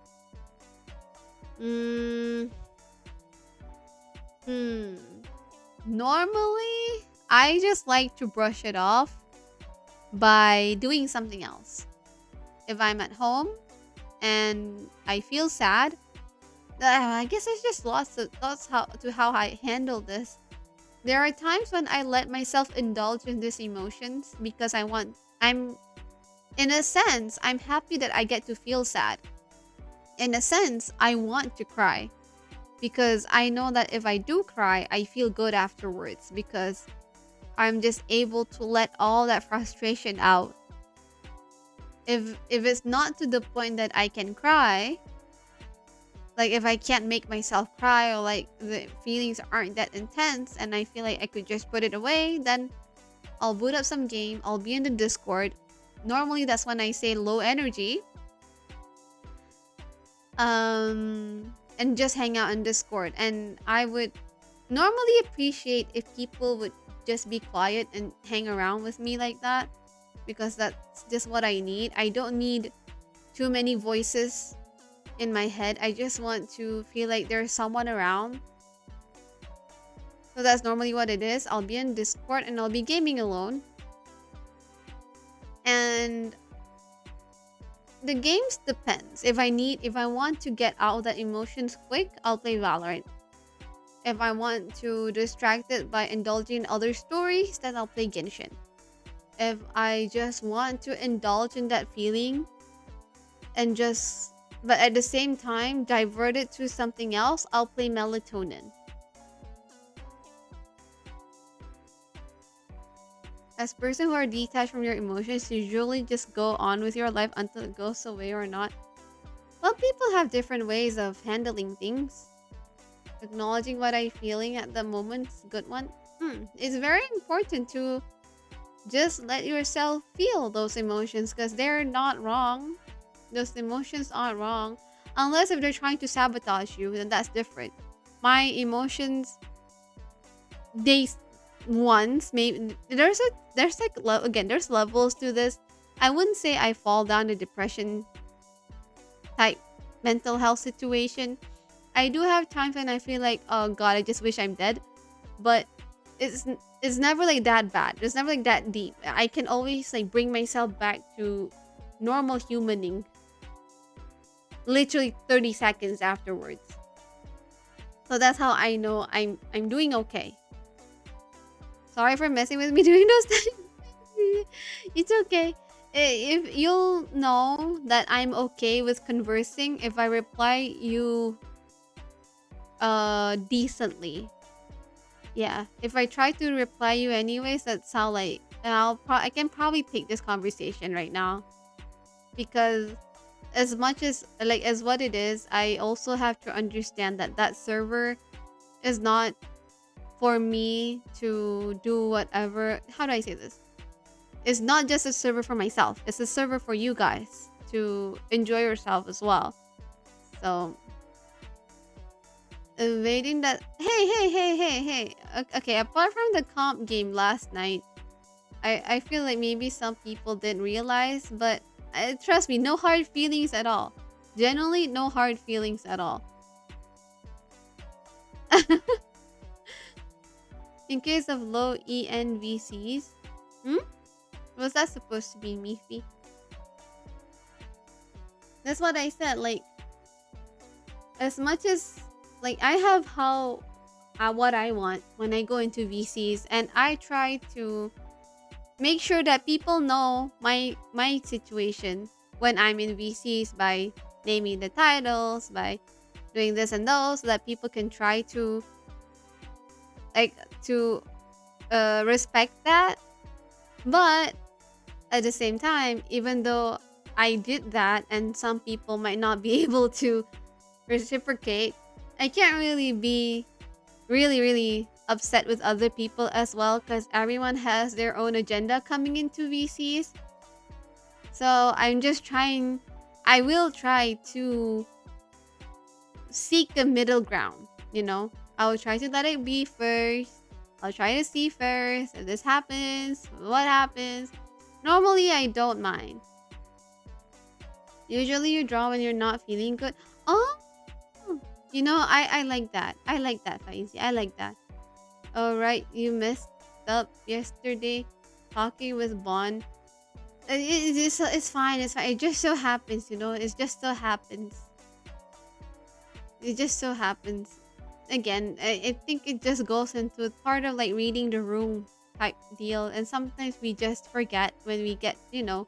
Normally, I just like to brush it off by doing something else. If I'm at home and I feel sad, I guess there's just lots of thoughts how I handle this. There are times when I let myself indulge in these emotions because I'm in a sense, I'm happy that I get to feel sad. In a sense, I want to cry because I know that if I do cry, I feel good afterwards because I'm just able to let all that frustration out. If it's not to the point that I can cry, like if I can't make myself cry or like the feelings aren't that intense and I feel like I could just put it away, then I'll boot up some game, I'll be in the Discord. Normally that's when I say low energy. And just hang out in Discord. And I would normally appreciate if people would just be quiet and hang around with me like that, because that's just what I need. I don't need too many voices in my head. I just want to feel like there's someone around. So that's normally what it is. I'll be in Discord and I'll be gaming alone. And the games depends. If I want to get out of that emotions quick, I'll play Valorant. If I want to distract it by indulging in other stories, then I'll play Genshin. If I just want to indulge in that feeling and but at the same time divert it to something else, I'll play Melatonin. As person who are detached from your emotions, you usually just go on with your life until it goes away or not. Well, people have different ways of handling things. Acknowledging what I'm feeling at the moment's good one. It's very important to just let yourself feel those emotions because they're not wrong. Those emotions aren't wrong. Unless if they're trying to sabotage you, then that's different. My emotions, they once. Maybe there's like again, there's levels to this. I wouldn't say I fall down to depression type mental health situation. I do have times when I feel like, oh god, I just wish I'm dead. But it's it's never like that bad. It's never like that deep. I can always like bring myself back to normal humaning literally 30 seconds afterwards. So that's how I know I'm doing okay. Sorry for messing with me during those times. It's okay. If you'll know that I'm okay with conversing if I reply you decently. Yeah, if I try to reply you anyways, that's how like I can probably take this conversation right now because as much as like as what it is, I also have to understand that that server is not for me to do whatever. How do I say this? It's not just a server for myself. It's a server for you guys to enjoy yourself as well. So evading that. Hey. Okay, apart from the comp game last night, I feel like maybe some people didn't realize, but trust me, no hard feelings at all. Generally, no hard feelings at all. In case of low ENVCs, hmm? Was that supposed to be Miffy? That's what I said. Like, as much as like I have how what I want when I go into VCs, and I try to make sure that people know my situation when I'm in VCs by naming the titles, by doing this and those, so that people can try to like to respect that. But at the same time, even though I did that and some people might not be able to reciprocate, I can't really be really upset with other people as well because everyone has their own agenda coming into VCs. So I will try to seek a middle ground, you know? I will try to let it be first. I'll try to see first if this happens, what happens. Normally, I don't mind. Usually, you draw when you're not feeling good. Oh, you know, I like that. I like that, Faizi. I like that. All right, you messed up yesterday talking with Bond. It's fine. It's fine. It just so happens, you know. It just so happens. It just so happens. Again, I think it just goes into part of like reading the room type deal, and sometimes we just forget when we get, you know,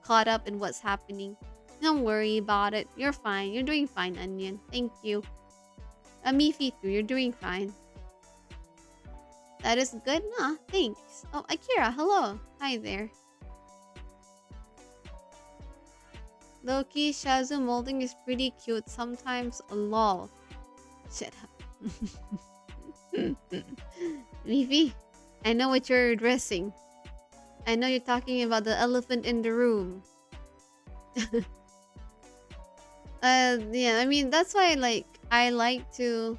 caught up in what's happening. Don't worry about it. You're fine. You're doing fine, Onion. Thank you. Mifi too. You're doing fine. That is good. Nah, thanks. Oh, Akira, hello. Hi there. Loki, Shazu molding is pretty cute. Sometimes lol. Shut up. Mifi, I know what you're addressing. I know you're talking about the elephant in the room. Yeah, I mean, that's why I like to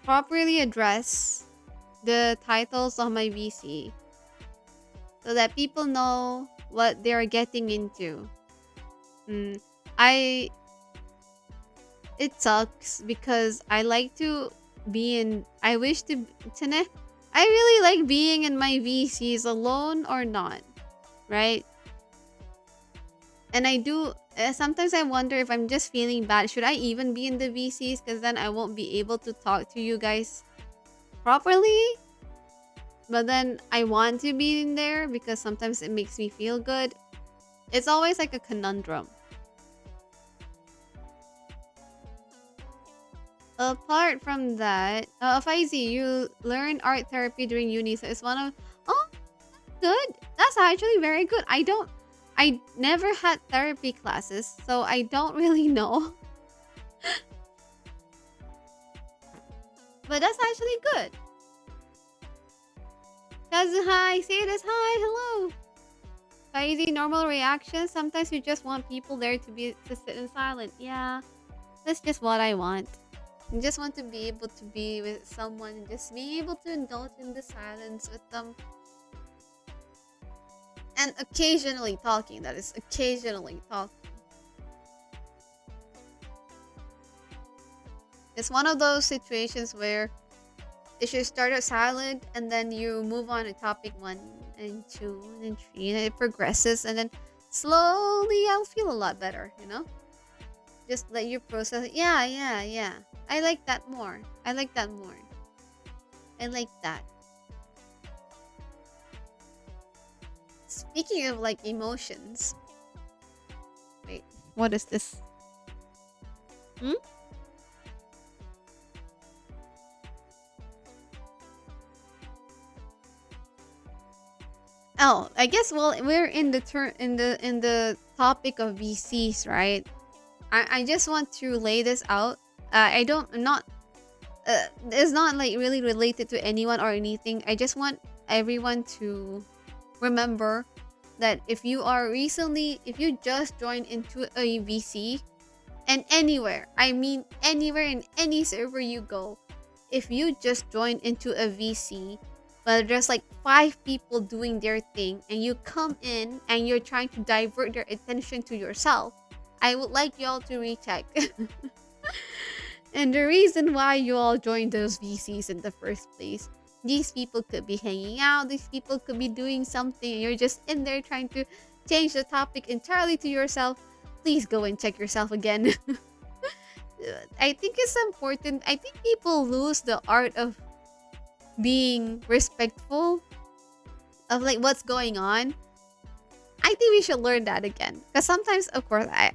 properly address the titles of my VC so that people know what they're getting into. I it sucks because I like to be in I wish to Tene, I really like being in my VCs alone or not, right? And I do sometimes I wonder if I'm just feeling bad. Should I even be in the VCs? Because then I won't be able to talk to you guys properly. But then I want to be in there because sometimes it makes me feel good. It's always like a conundrum. Apart from that, Faizi, you learned art therapy during uni, so it's one of oh, good. That's actually very good. I never had therapy classes, so I don't really know. But that's actually good. Kazu, hi. Say this. Hi. Hello. Faizi, normal reaction. Sometimes you just want people there to sit in silent. Yeah, that's just what I want. I just want to be able to be with someone and just be able to indulge in the silence with them. And occasionally talking, that is, occasionally talking. It's one of those situations where it should start out silent and then you move on to topic one and two and then three and it progresses and then slowly I'll feel a lot better, you know? Just let you process it. Yeah, yeah, yeah. I like that more. I like that more. I like that. Speaking of like emotions. Wait, what is this? Hmm? Oh, I guess well we're in the in the topic of VCs, right? I just want to lay this out. I don't I'm not it's not like really related to anyone or anything. I just want everyone to remember that if you just joined into a VC and anywhere, I mean anywhere in any server you go, if you just join into a VC, but there's like five people doing their thing and you come in and you're trying to divert their attention to yourself, I would like y'all to recheck. And the reason why you all joined those VCs in the first place. These people could be hanging out, these people could be doing something, and you're just in there trying to change the topic entirely to yourself. Please go and check yourself again. I think it's important. I think people lose the art of being respectful of like what's going on. I think we should learn that again. Because sometimes, of course, I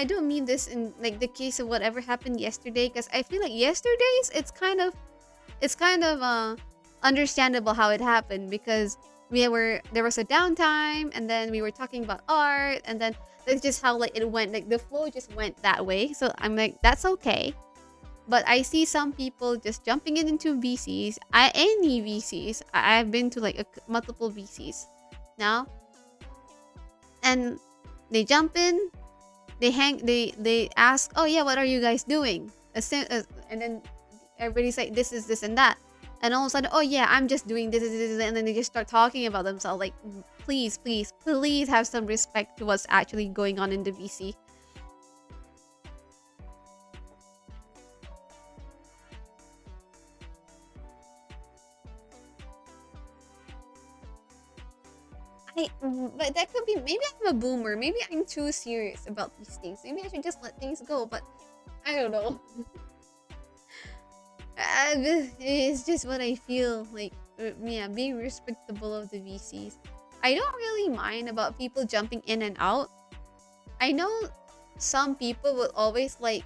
don't mean this in like the case of whatever happened yesterday. Because I feel like yesterday's, it's kind of understandable how it happened because there was a downtime and then we were talking about art and then that's just how like it went, like the flow just went that way. So I'm like, that's okay. But I see some people just jumping into VCs. Any VCs. I've been to like multiple VCs now, and they jump in. They ask, "Oh yeah, what are you guys doing?" And then everybody's like, "This is this and that," and all of a sudden, "Oh yeah, I'm just doing this," and then they just start talking about themselves. Like, please, please, please have some respect to what's actually going on in the VC. But that could be, maybe I'm a boomer. Maybe I'm too serious about these things. Maybe I should just let things go. But I don't know. It's just what I feel like. Yeah, being respectable of the VCs. I don't really mind about people jumping in and out. I know some people will always like.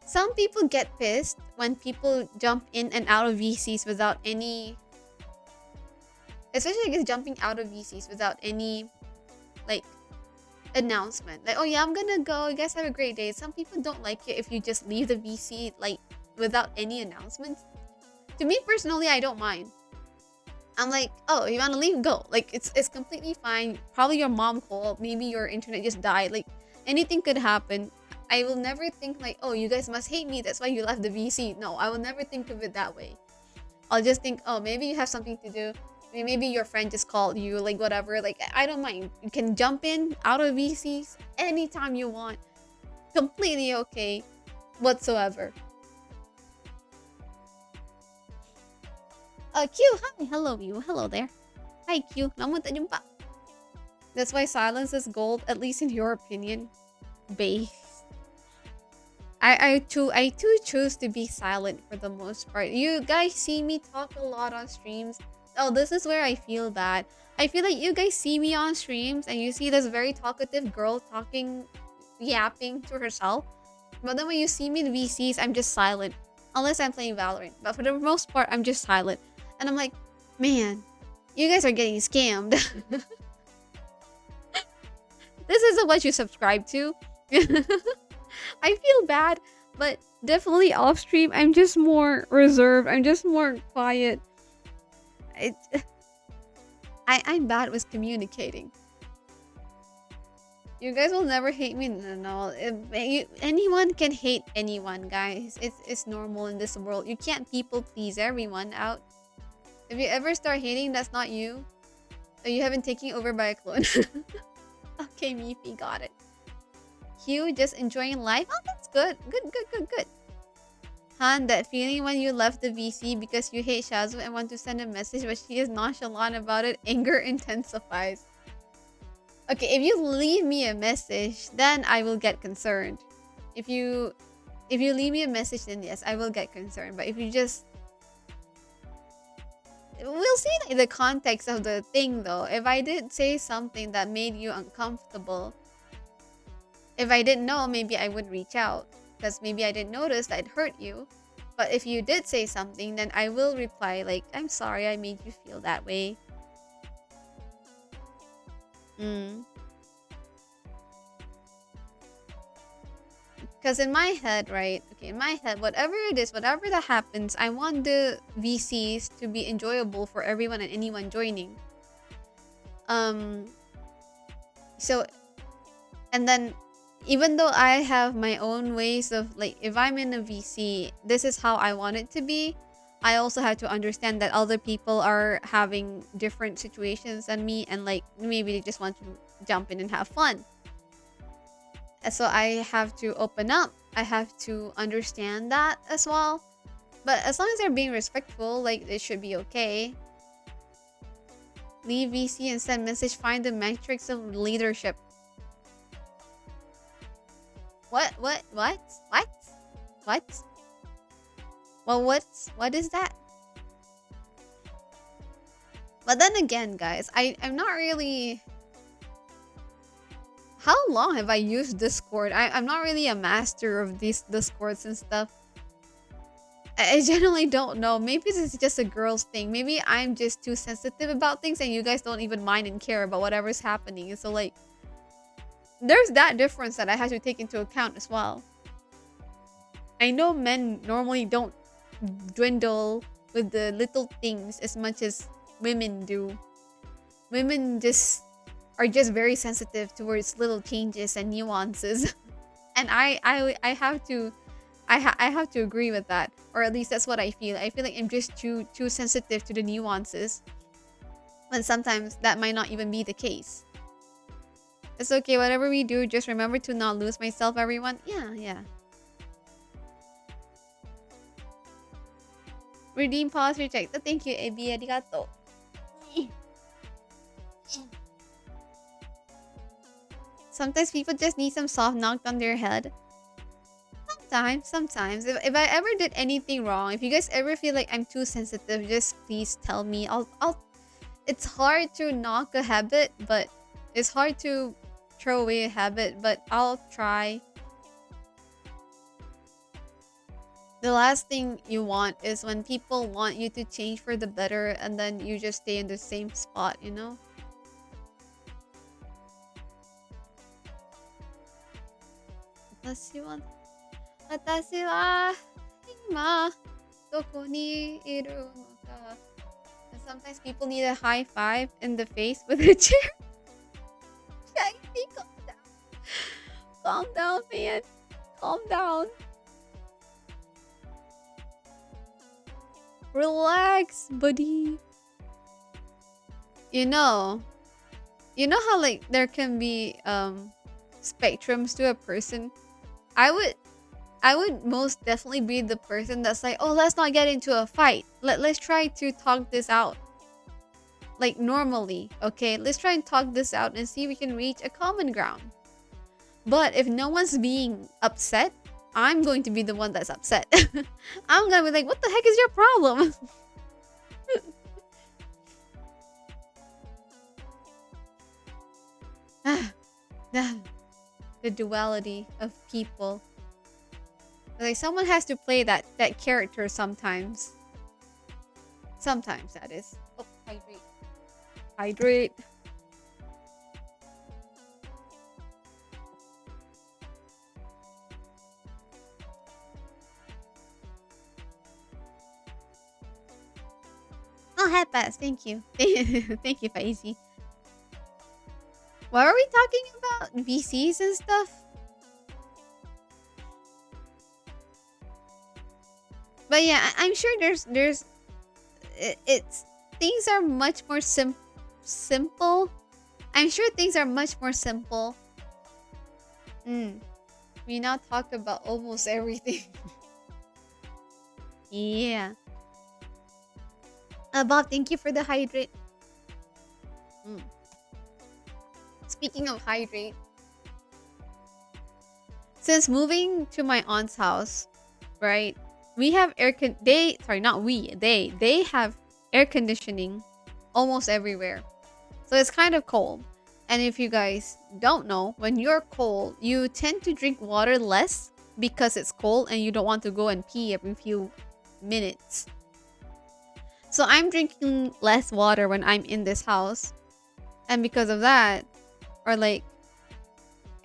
Some people get pissed when people jump in and out of VCs without any, especially I guess jumping out of VCs without any like announcement. Like, oh yeah, I'm gonna go. You guys have a great day. Some people don't like it if you just leave the VC like without any announcements. To me personally, I don't mind. I'm like, oh, you wanna leave? Go. Like it's completely fine. Probably your mom called. Maybe your internet just died. Like anything could happen. I will never think like, oh, you guys must hate me. That's why you left the VC. No, I will never think of it that way. I'll just think, oh, maybe you have something to do. Maybe your friend just called you, like whatever. Like I don't mind. You can jump in, out of VCs anytime you want. Completely okay, whatsoever. Q, hi, hello you, hello there. Hi Q, namunta niyo pa. That's why silence is gold, at least in your opinion. Base. I too choose to be silent for the most part. You guys see me talk a lot on streams. Oh, this is where I feel bad. I feel like you guys see me on streams and you see this very talkative girl talking, yapping to herself. But then when you see me in VCs, I'm just silent. Unless I'm playing Valorant. But for the most part, I'm just silent. And I'm like, man, you guys are getting scammed. This isn't what you subscribe to. I feel bad, but definitely off stream, I'm just more reserved. I'm just more quiet. It, I'm bad with communicating. You guys will never hate me. No, no. Anyone can hate anyone, guys. It's normal in this world. You can't people please everyone out. If you ever start hating, that's not you. You haven't taken over by a clone. Okay, Miffy, got it. Hugh, just enjoying life. Oh, that's good. Good, good, good, good. Han, that feeling when you left the VC because you hate Shazu and want to send a message, but she is nonchalant about it, anger intensifies. Okay, if you leave me a message, then I will get concerned. If you leave me a message, then yes, I will get concerned. But if you just, we'll see like, the context of the thing though. If I did say something that made you uncomfortable, if I didn't know, maybe I would reach out because maybe I didn't notice that it hurt you. But if you did say something, then I will reply like, I'm sorry I made you feel that way. Because in my head, right? Okay, in my head, whatever it is, whatever that happens, I want the VCs to be enjoyable for everyone and anyone joining. So, and then even though I have my own ways of like, if I'm in a VC, this is how I want it to be. I also have to understand that other people are having different situations than me, and like maybe they just want to jump in and have fun. So I have to open up. I have to understand that as well. But as long as they're being respectful, like it should be okay. Leave VC and send message. Find the matrix of leadership. What? What? What? What? What? Well, what is that? But then again, guys, I'm not really. How long have I used Discord? I'm not really a master of these Discords and stuff. I generally don't know. Maybe this is just a girl's thing. Maybe I'm just too sensitive about things and you guys don't even mind and care about whatever's happening. So like, there's that difference that I have to take into account as well. I know men normally don't dwindle with the little things as much as women do. Women are just very sensitive towards little changes and nuances. And I have to I have to agree with that, or at least that's what I feel. I feel like I'm just too sensitive to the nuances, when sometimes that might not even be the case. It's okay, whatever we do, just remember to not lose myself, everyone. Yeah. Redeem pause reject. So thank you, Ebi. Arigato. Sometimes people just need some soft knocked on their head. Sometimes. If I ever did anything wrong, if you guys ever feel like I'm too sensitive, just please tell me. I'll it's hard to knock a habit, but it's hard to throw away a habit, but I'll try. The last thing you want is when people want you to change for the better and then you just stay in the same spot, you know? Watashi wa ima doko ni iru no ka. And sometimes people need a high five in the face with a chair. Calm down. Calm down, man. Calm down. Relax, buddy. You know how like there can be spectrums to a person. I would most definitely be the person that's like, oh, let's not get into a fight. Let's try to talk this out. Like normally, okay? Let's try and talk this out and see if we can reach a common ground. But if no one's being upset, I'm going to be the one that's upset. I'm gonna be like, what the heck is your problem? The duality of people. Like someone has to play that character sometimes. Sometimes that is. Oh, hydrate. Hydrate. Oh, head pass. Thank you. Thank you, Faizi. What are we talking about? VCs and stuff? But yeah, I'm sure it's things are much more simple. I'm sure things are much more simple. Mm. We now talked about almost everything. Yeah. Bob, thank you for the hydrate. Mm. Speaking of hydrate, since moving to my aunt's house, right? We have they sorry, not we. They have air conditioning almost everywhere. So it's kind of cold. And if you guys don't know, when you're cold, you tend to drink water less because it's cold and you don't want to go and pee every few minutes. So I'm drinking less water when I'm in this house. And because of that, or like,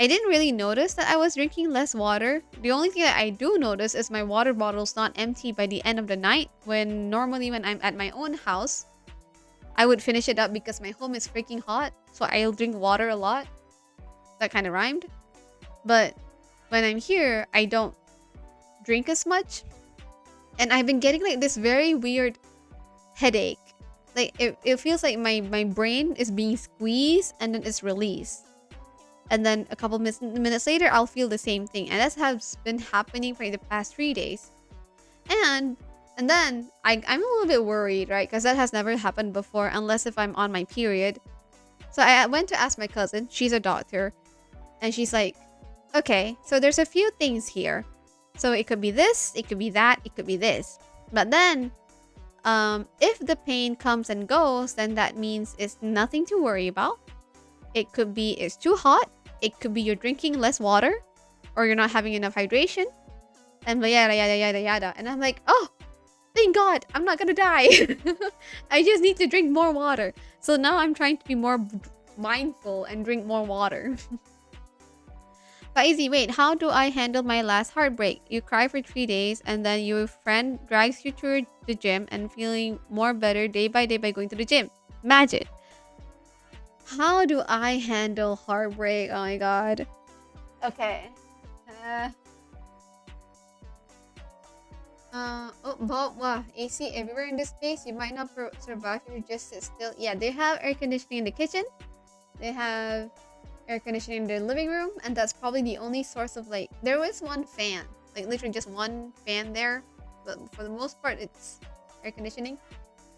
I didn't really notice that I was drinking less water. The only thing that I do notice is my water bottle's not empty by the end of the night. When normally when I'm at my own house, I would finish it up because my home is freaking hot. So I'll drink water a lot. That kind of rhymed. But when I'm here, I don't drink as much. And I've been getting like this very weird headache. Like it feels like my brain is being squeezed and then it's released. And then a couple minutes later, I'll feel the same thing. And that has been happening for the past 3 days. And then I'm a little bit worried, right? Because that has never happened before unless if I'm on my period. So I went to ask my cousin. She's a doctor. And she's like, okay, so there's a few things here. So it could be this, it could be that, it could be this. But then, if the pain comes and goes, then that means it's nothing to worry about. It could be it's too hot. It could be you're drinking less water or you're not having enough hydration. And yada, yada, yada, yada. And I'm like, oh, thank God, I'm not gonna die. I just need to drink more water. So now I'm trying to be more mindful and drink more water. Faizi, wait, how do I handle my last heartbreak? You cry for 3 days and then your friend drags you to the gym and feeling more better day by day by going to the gym. Magic. How do I handle heartbreak? Oh my God. Okay. Oh, but wow, AC everywhere in this place. You might not survive if you just sit still. Yeah, they have air conditioning in the kitchen. They have air conditioning in the living room, and that's probably the only source of like. There was one fan, like literally just one fan there, but for the most part, it's air conditioning.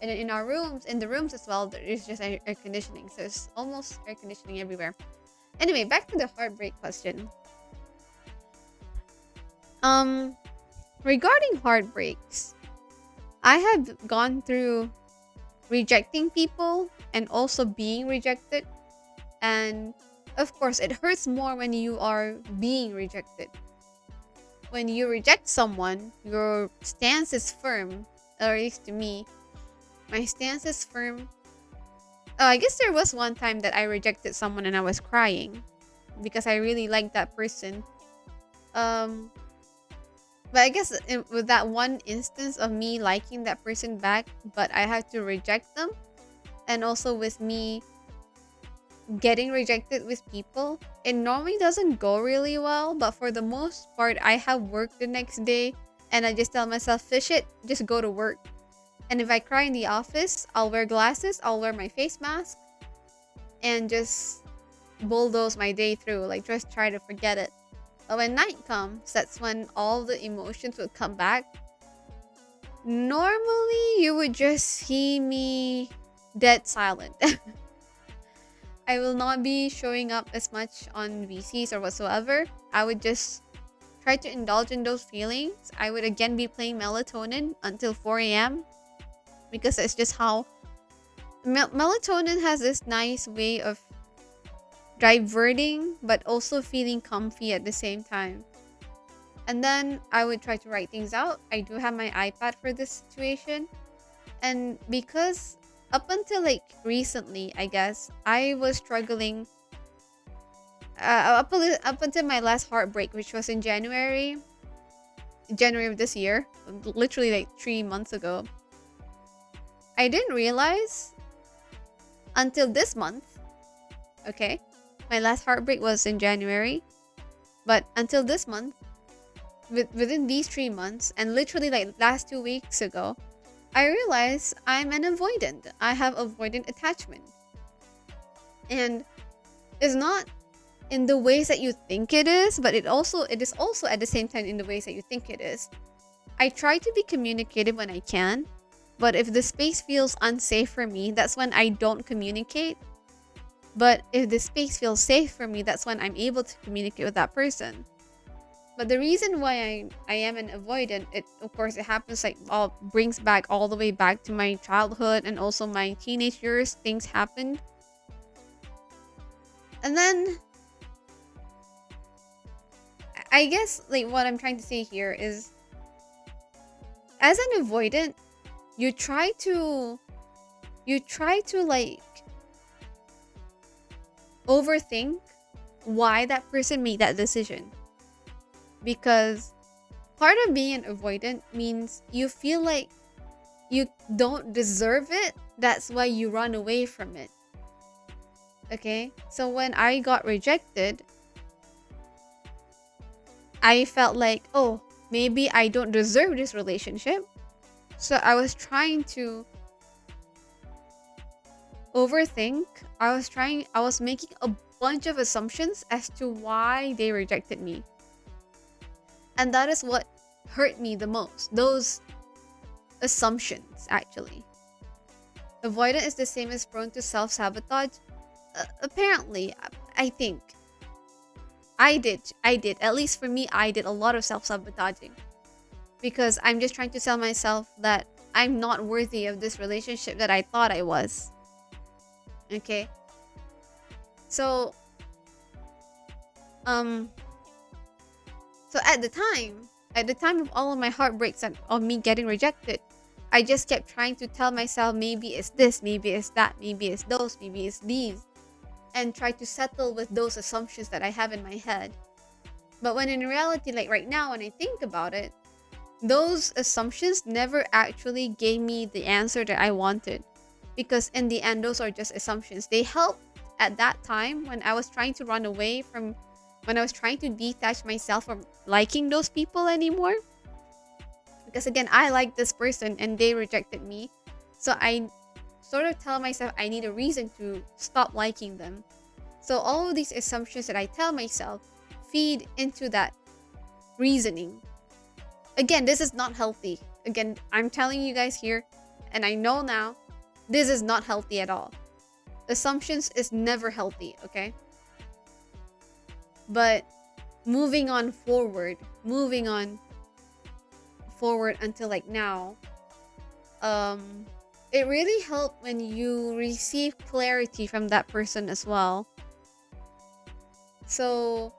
And then in our rooms, in the rooms as well, there is just air conditioning. So it's almost air conditioning everywhere. Anyway, back to the heartbreak question. Regarding heartbreaks, I have gone through rejecting people and also being rejected. And of course, it hurts more when you are being rejected. When you reject someone, your stance is firm, or at least to me. My stance is firm. Oh, I guess there was one time that I rejected someone and I was crying because I really liked that person. But I guess with that one instance of me liking that person back, but I had to reject them, and also with me getting rejected with people, it normally doesn't go really well. But for the most part, I have work the next day, and I just tell myself, fish it, just go to work. And if I cry in the office, I'll wear glasses, I'll wear my face mask, and just bulldoze my day through, like just try to forget it. But when night comes, that's when all the emotions would come back. Normally, you would just see me dead silent. I will not be showing up as much on VCs or whatsoever. I would just try to indulge in those feelings. I would again be playing Melatonin until 4 a.m. because it's just how melatonin has this nice way of diverting but also feeling comfy at the same time. And then I would try to write things out. I do have my iPad for this situation. And because up until like recently, I guess, I was struggling up until my last heartbreak, which was in January of this year, literally like 3 months ago. I didn't realize until this month, okay, My last heartbreak was in January, but until this month, within these 3 months, and literally like last 2 weeks ago, I realized I'm an avoidant. I have avoidant attachment. And it's not in the ways that you think it is, but it is also at the same time in the ways that you think it is. I try to be communicative when I can, but if the space feels unsafe for me, that's when I don't communicate. But if the space feels safe for me, that's when I'm able to communicate with that person. But the reason why I am an avoidant, it of course it happens like all brings back all the way back to my childhood and also my teenage years. Things happened, and then I guess like what I'm trying to say here is, as an avoidant, you try to like overthink why that person made that decision, because part of being an avoidant means you feel like you don't deserve it. That's why you run away from it. Okay? So when I got rejected, I felt like, oh, maybe I don't deserve this relationship. So I was trying to overthink. I was making a bunch of assumptions as to why they rejected me. And that is what hurt me the most. Those assumptions, actually. Avoidant is the same as prone to self-sabotage. Apparently, I think. I did. At least for me, I did a lot of self-sabotaging. Because I'm just trying to tell myself that I'm not worthy of this relationship that I thought I was. Okay? So, so at the time of all of my heartbreaks and of me getting rejected, I just kept trying to tell myself maybe it's this, maybe it's that, maybe it's those, maybe it's these, and try to settle with those assumptions that I have in my head. But when in reality, like right now, when I think about it, those assumptions never actually gave me the answer that I wanted. Because in the end, those are just assumptions. They helped at that time when I was trying to run away from, when I was trying to detach myself from liking those people anymore. Because again, I like this person and they rejected me. So I sort of tell myself I need a reason to stop liking them. So all of these assumptions that I tell myself feed into that reasoning. Again, this is not healthy. Again, I'm telling you guys here, and I know now, this is not healthy at all. Assumptions is never healthy, okay? But moving on forward until like now, it really helped when you receive clarity from that person as well. So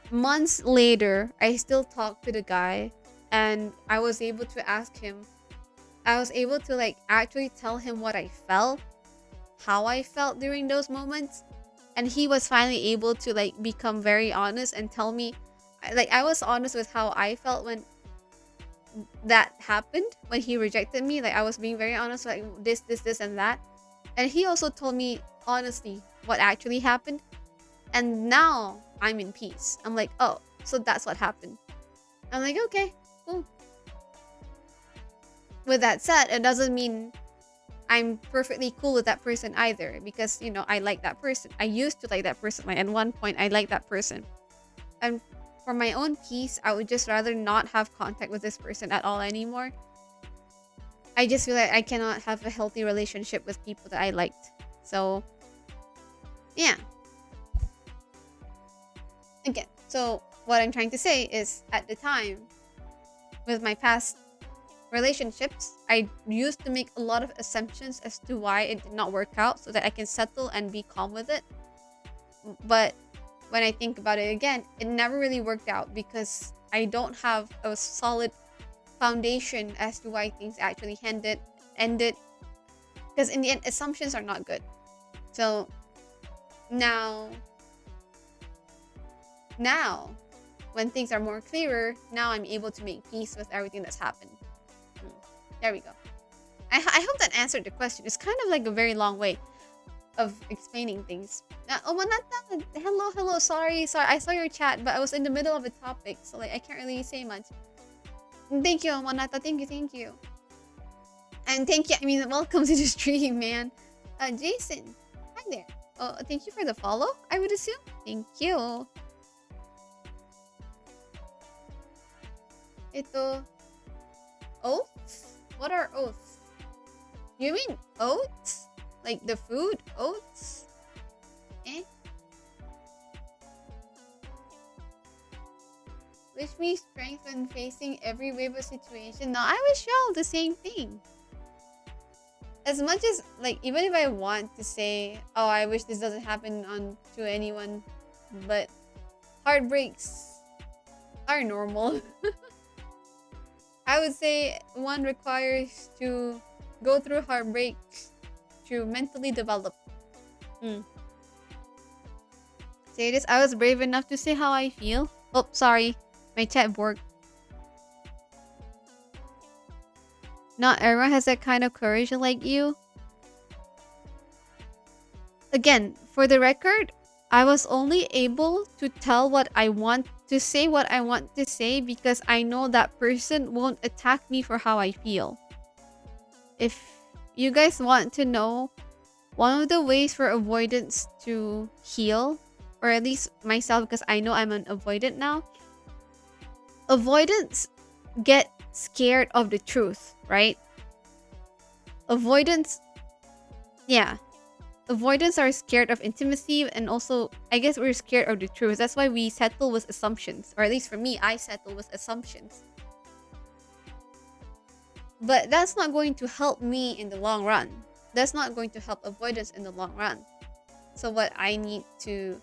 months later, I still talk to the guy, and I was able to ask him, I was able to like actually tell him what I felt, how I felt during those moments. And he was finally able to like become very honest and tell me, like I was honest with how I felt when that happened, when he rejected me. Like I was being very honest, like this and that. And he also told me honestly what actually happened. And now I'm in peace. I'm like, oh, so that's what happened. I'm like, okay, cool. With that said, it doesn't mean I'm perfectly cool with that person either, because you know I like that person. I used to like that person. Like at one point I liked that person. And for my own peace, I would just rather not have contact with this person at all anymore. I just feel like I cannot have a healthy relationship with people that I liked. So yeah. Again, so what I'm trying to say is, at the time, with my past relationships, I used to make a lot of assumptions as to why it did not work out so that I can settle and be calm with it. But when I think about it again, it never really worked out because I don't have a solid foundation as to why things actually ended. Because in the end, assumptions are not good. So now, when things are more clearer, now I'm able to make peace with everything that's happened. There we go. I hope that answered the question. It's kind of like a very long way. of explaining things. Oh, Manata, hello, hello. Sorry. I saw your chat, but I was in the middle of a topic, so like I can't really say much. Thank you, Manata. Thank you. And thank you. I mean, welcome to the stream, man. Jason, hi there. Oh, thank you for the follow. I would assume. Thank you. Ito, oats. What are oats? You mean oats? Like the food oats? Eh? Wish me strength when facing every wave of situation. No, I wish y'all the same thing. As much as like, even if I want to say, oh, I wish this doesn't happen on to anyone, but heartbreaks are normal. I would say one requires to go through heartbreaks to mentally develop. Mm. Say this, I was brave enough to say how I feel. Oh, sorry. My chat broke. Not everyone has that kind of courage like you. Again, for the record, I was only able to tell what I want to say, because I know that person won't attack me for how I feel. If you guys want to know, one of the ways for avoidance to heal, or at least myself, because I know I'm an avoidant now, avoidance get scared of the truth, right? Avoidance are scared of intimacy, and also I guess we're scared of the truth. That's why we settle with assumptions, or at least for me, I settle with assumptions. But that's not going to help me in the long run. That's not going to help avoidance in the long run. So what I need to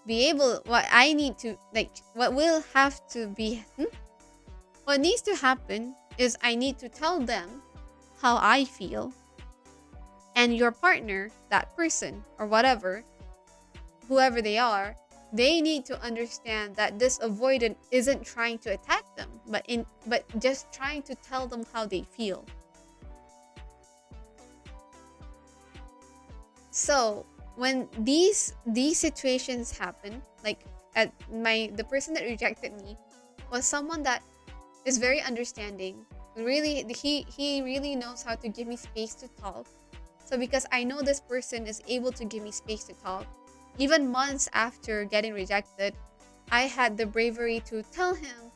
be able, what I need to like, what will have to be, what needs to happen is I need to tell them how I feel, and your partner, that person or whatever, whoever they are, they need to understand that this avoidant isn't trying to attack them, but just trying to tell them how they feel. So when these situations happen, like the person that rejected me was someone that is very understanding. Really, he really knows how to give me space to talk. So because I know this person is able to give me space to talk, even months after getting rejected, I had the bravery to tell him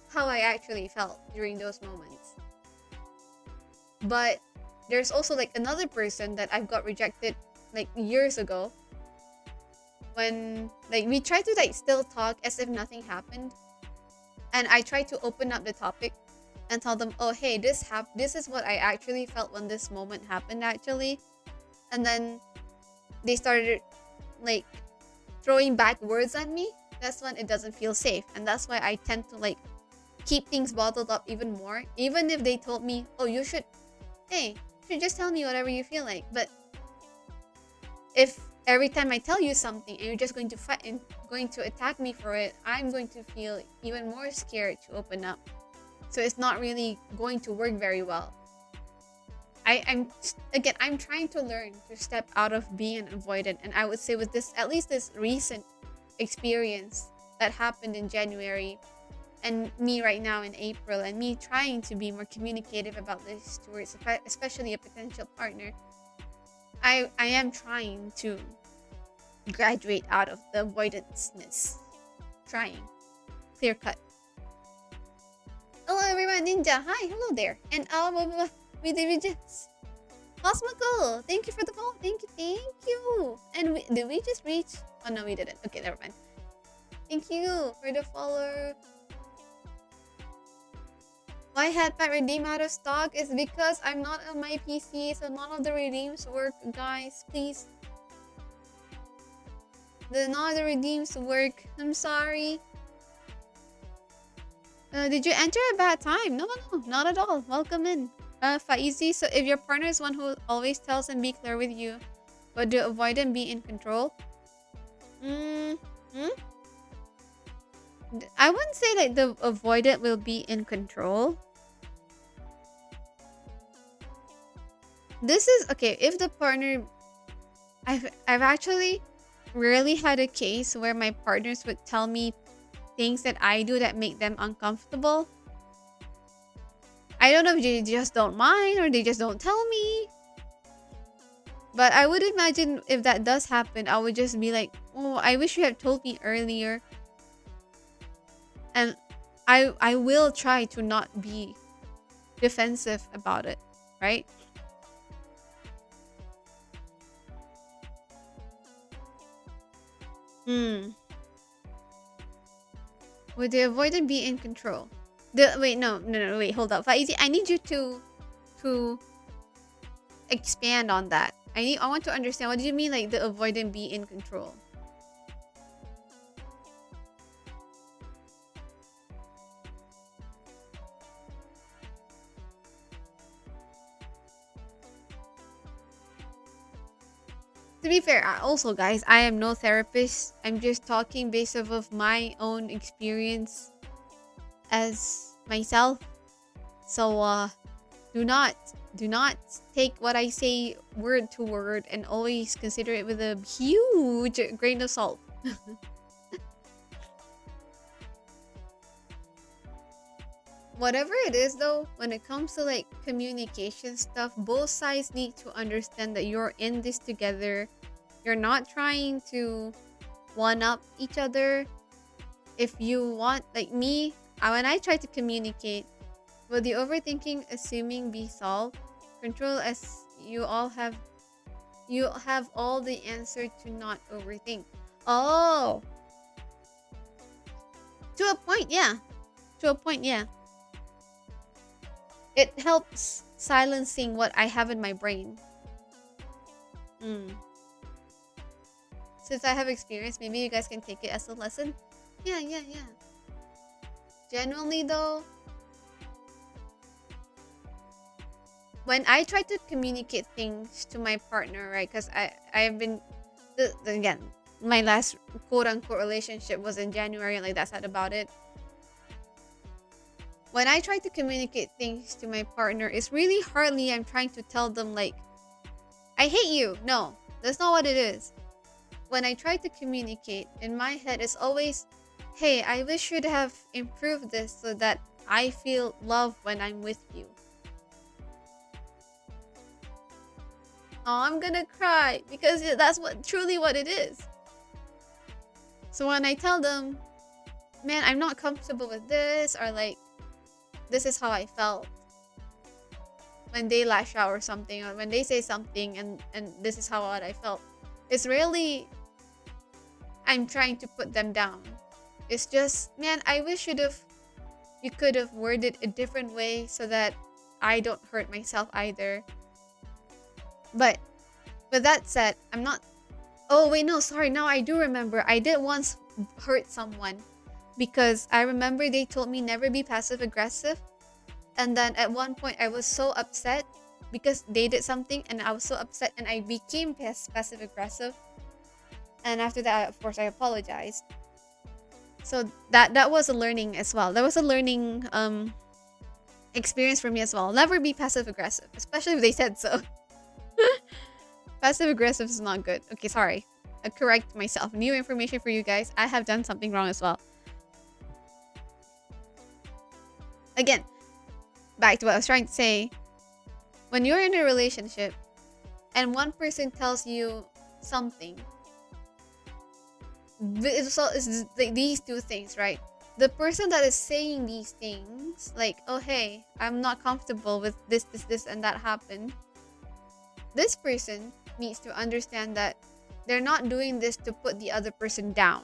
how I actually felt during those moments. But there's also like another person that I've got rejected like years ago, when like we try to like still talk as if nothing happened, and I try to open up the topic and tell them, oh hey, this is what I actually felt when this moment happened actually. And then they started like throwing back words at me. That's when it doesn't feel safe, and that's why I tend to like keep things bottled up even more, even if they told me, oh you should just tell me whatever you feel like. But if every time I tell you something and you're just going to fight and going to attack me for it, I'm going to feel even more scared to open up. So it's not really going to work very well. I'm trying to learn to step out of being an avoidant, and I would say with this, at least this recent experience that happened in January, and me right now in April, and me trying to be more communicative about this towards especially a potential partner, I am trying to graduate out of the avoidance-ness. Trying. Clear cut. Hello everyone, Ninja. Hi, hello there. And we just Cosmical, thank you for the follow. Thank you. And did we just reach? Oh no, we didn't. Okay, never mind. Thank you for the follow. Why Headpad redeem out of stock is because I'm not on my PC, so none of the redeems work, guys. Please. None of the redeems work. I'm sorry. Did you enter a bad time? No, not at all. Welcome in. Faizi, so if your partner is one who always tells and be clear with you, but to avoid and be in control? I wouldn't say like the avoidant will be in control. This is okay if the partner, I've actually rarely had a case where my partners would tell me things that I do that make them uncomfortable. I don't know if they just don't mind or they just don't tell me. But I would imagine if that does happen, I would just be like, "Oh, I wish you had told me earlier." And I will try to not be defensive about it, right? Hmm. Would the avoidant be in control? The wait, no, wait, hold up. Faizi, I need you to expand on that. I want to understand, what do you mean like the avoidant be in control? To be fair, also guys, I am no therapist. I'm just talking based off of my own experience as myself. So do not do not take what I say word to word, and always consider it with a huge grain of salt. Whatever it is though, when it comes to like communication stuff, both sides need to understand that you're in this together. You're not trying to one up each other. If you want, like me, when I try to communicate, will the overthinking assuming be solved? Control, as you have all the answer to not overthink. Oh, to a point, yeah. To a point, yeah. It helps silencing what I have in my brain. Mm. Since I have experience, maybe you guys can take it as a lesson. Yeah, yeah, yeah. Genuinely though, when I try to communicate things to my partner, right? Because I've been again, my last quote unquote relationship was in January, and like that's not about it. When I try to communicate things to my partner, it's really hardly I'm trying to tell them like I hate you. No, that's not what it is. When I try to communicate, in my head it's always, hey, I wish you'd have improved this so that I feel love when I'm with you. Oh, I'm gonna cry because that's what truly what it is. So when I tell them, man, I'm not comfortable with this, or like, this is how I felt when they lash out or something, or when they say something, and this is how what I felt. It's really I'm trying to put them down. It's just, man, I wish you could have worded a different way so that I don't hurt myself either. But with that said, I'm not. Oh wait, no, sorry. Now I do remember. I did once hurt someone because I remember they told me never be passive aggressive, and then at one point I was so upset because they did something, and I was so upset, and I became passive aggressive. And after that, of course, I apologized. So that was a learning as well. That was a learning experience for me as well. Never be passive aggressive, especially if they said so. Passive aggressive is not good. Okay, sorry. I correct myself. New information for you guys. I have done something wrong as well. Again, back to what I was trying to say. When you're in a relationship and one person tells you something, it's like these two things, right? The person that is saying these things, like, oh hey, I'm not comfortable with this, and that happened. This person needs to understand that they're not doing this to put the other person down.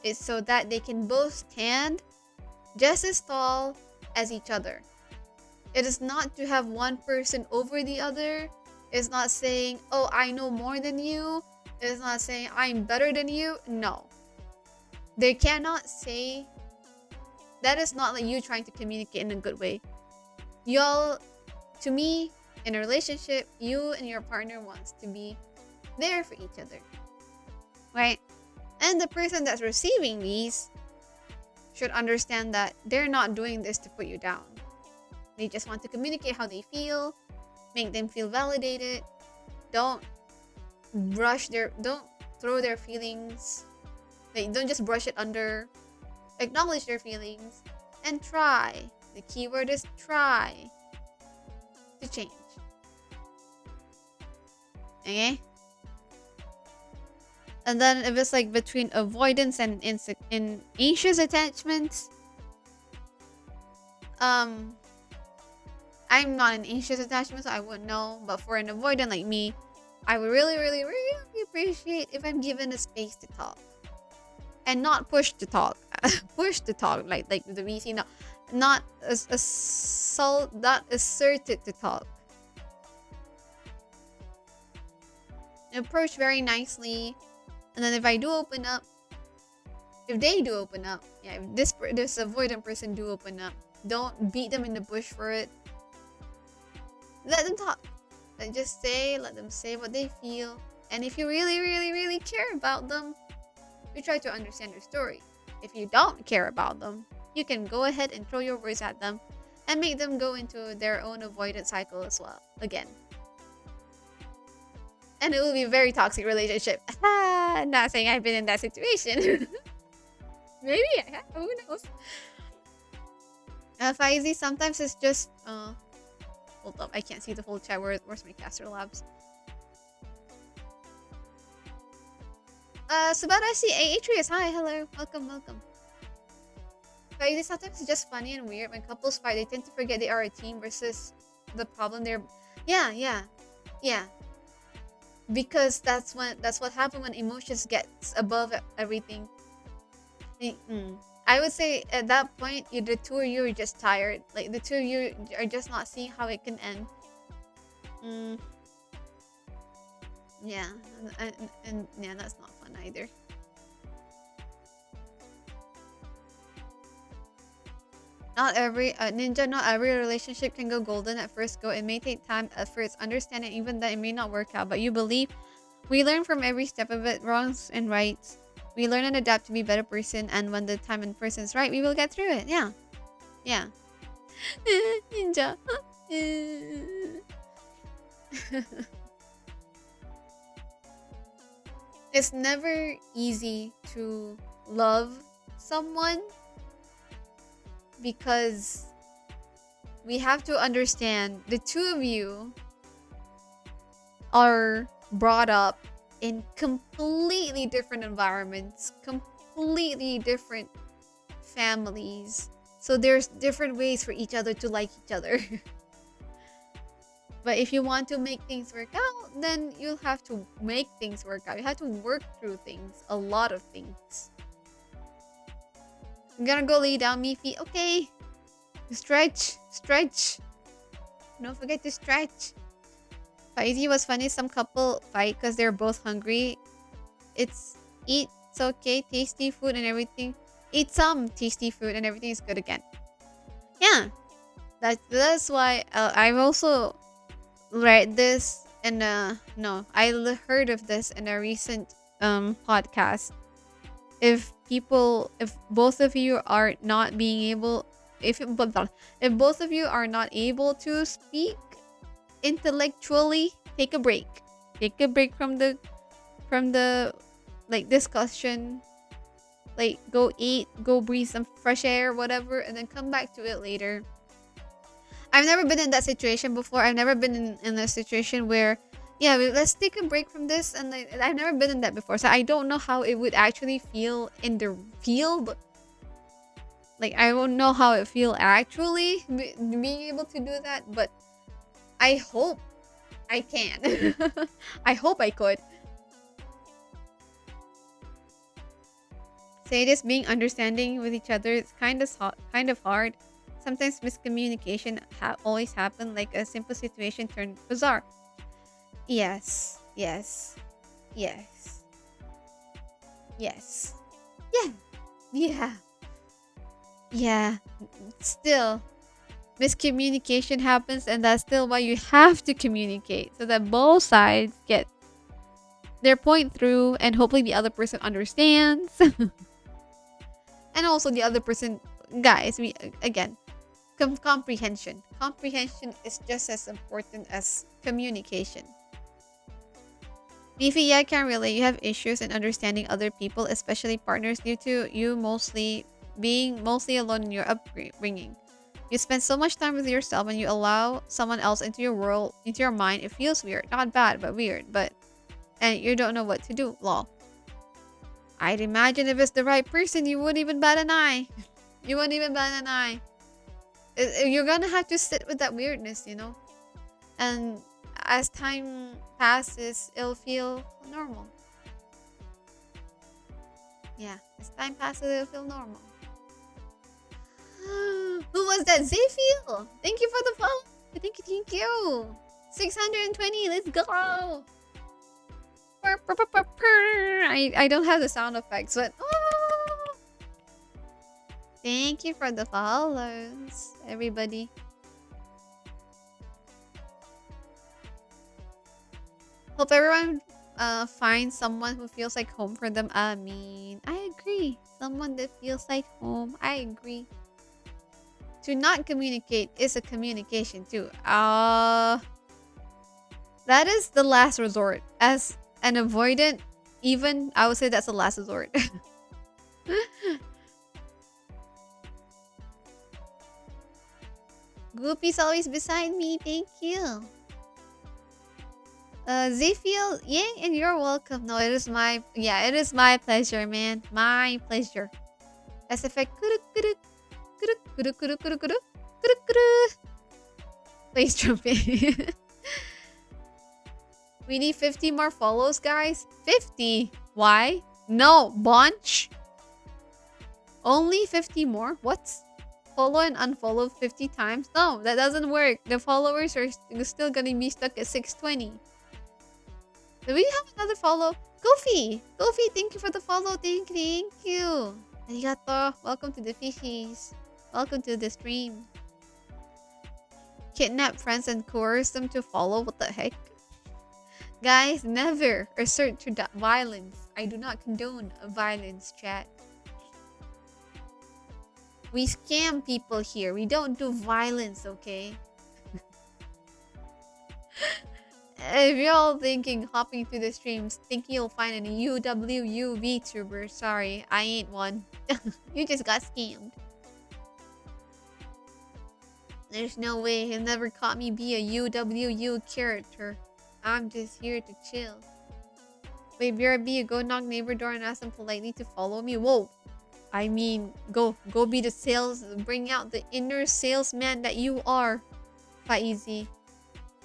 It's so that they can both stand just as tall as each other. It is not to have one person over the other. It's not saying, oh, I know more than you. It's not saying I'm better than you. No. They cannot say that. Is not like you trying to communicate in a good way. Y'all, to me, in a relationship, you and your partner wants to be there for each other. Right? And the person that's receiving these should understand that they're not doing this to put you down. They just want to communicate how they feel, make them feel validated. Don't don't throw their feelings. Like, don't just brush it under. Acknowledge their feelings and try. The keyword is try to change. Okay? And then if it's like between avoidance and in anxious attachments, I'm not an anxious attachment, so I wouldn't know. But for an avoidant like me, I would really, really, really appreciate if I'm given a space to talk. And not push to talk. Push to talk, like the VC, not not asserted to talk. Approach very nicely, and then if I do open up, if they do open up, yeah, if this avoidant person do open up, don't beat them in the bush for it. Let them talk. Let them say what they feel. And if you really, really, really care about them, you try to understand their story. If you don't care about them, you can go ahead and throw your words at them and make them go into their own avoidant cycle as well. Again. And it will be a very toxic relationship. Not saying I've been in that situation. Maybe I have. Who knows? Faizy, sometimes it's just... hold up. I can't see the full chat. Where's my caster labs? Subarashi Atreus. Hi, hello. Welcome. Faizy, sometimes it's just funny and weird. When couples fight, they tend to forget they are a team versus the problem they're... Yeah. Because that's what happens when emotions gets above everything. I would say at that point, the two of you are just tired. Like, the two of you are just not seeing how it can end. Yeah, and yeah, that's not fun either. Not every ninja, not every relationship can go golden at first go. It may take time at first. Understand it, even that it may not work out, but you believe. We learn from every step of it, wrongs and rights. We learn and adapt to be a better person, and when the time and person is right, we will get through it. Yeah. Ninja. It's never easy to love someone because we have to understand the two of you are brought up in completely different environments, completely different families. So there's different ways for each other to like each other. But if you want to make things work out, then you'll have to make things work out. You have to work through things, a lot of things. I'm gonna go lay down, Miffy. Okay. Stretch. Don't forget to stretch. Faizy was funny. Some couple fight because they're both hungry. It's okay. Tasty food and everything. Eat some tasty food and everything is good again. Yeah. That's why I've also read this in I heard of this in a recent podcast. If both of you are not being able, if both of you are not able to speak intellectually, take a break from the like discussion, like go eat, go breathe some fresh air, whatever, and then come back to it later. I've never been in that situation before. I've never been in a situation where, yeah, let's take a break from this. And I've never been in that before. So I don't know how it would actually feel in the field. Like, I don't know how it feel actually being able to do that. But I hope I can. I hope I could. Say this, being understanding with each other is kind of hard. Sometimes miscommunication always happen, like a simple situation turned bizarre. Yes. Yeah. Still, miscommunication happens, and that's still why you have to communicate so that both sides get their point through, and hopefully the other person understands. And also the other person, guys, comprehension is just as important as communication. Beefy, yeah, I can relate. You have issues in understanding other people, especially partners, due to you mostly alone in your upbringing. You spend so much time with yourself and you allow someone else into your world, into your mind. It feels weird. Not bad, but weird. And you don't know what to do. Lol. I'd imagine if it's the right person, you wouldn't even bat an eye. You wouldn't even bat an eye. You're gonna have to sit with that weirdness, you know? And as time passes, it'll feel normal. Yeah, as time passes, it'll feel normal. Who was that? Zayfiel! Thank you for the follow. Thank you. 620, let's go! I don't have the sound effects, but thank you for the follows, everybody. Hope everyone finds someone who feels like home for them. I mean, I agree. Someone that feels like home. I agree. To not communicate is a communication too. That is the last resort. As an avoidant, even I would say that's the last resort. Goopy's always beside me. Thank you. Zayfiel, yay, and you're welcome. No, it is my pleasure, man. My pleasure. As if I please jump in. We need 50 more follows, guys. 50? Why? No, bunch. Only 50 more? What? Follow and unfollow 50 times? No, that doesn't work. The followers are still gonna be stuck at 620. Do we have another follow? Goofy! Goofy, thank you for the follow. Thank you. Arigato. Welcome to the fishies. Welcome to the stream. Kidnap friends and coerce them to follow? What the heck? Guys, never resort to that violence. I do not condone violence, chat. We scam people here. We don't do violence, okay? If you're all thinking, hopping through the streams, thinking you'll find an UWU VTuber, sorry, I ain't one. You just got scammed. There's no way he'll never caught me be a UWU character. I'm just here to chill. Wait, BRB, go knock neighbor door and ask them politely to follow me. Whoa. I mean, go be the bring out the inner salesman that you are. Faizi.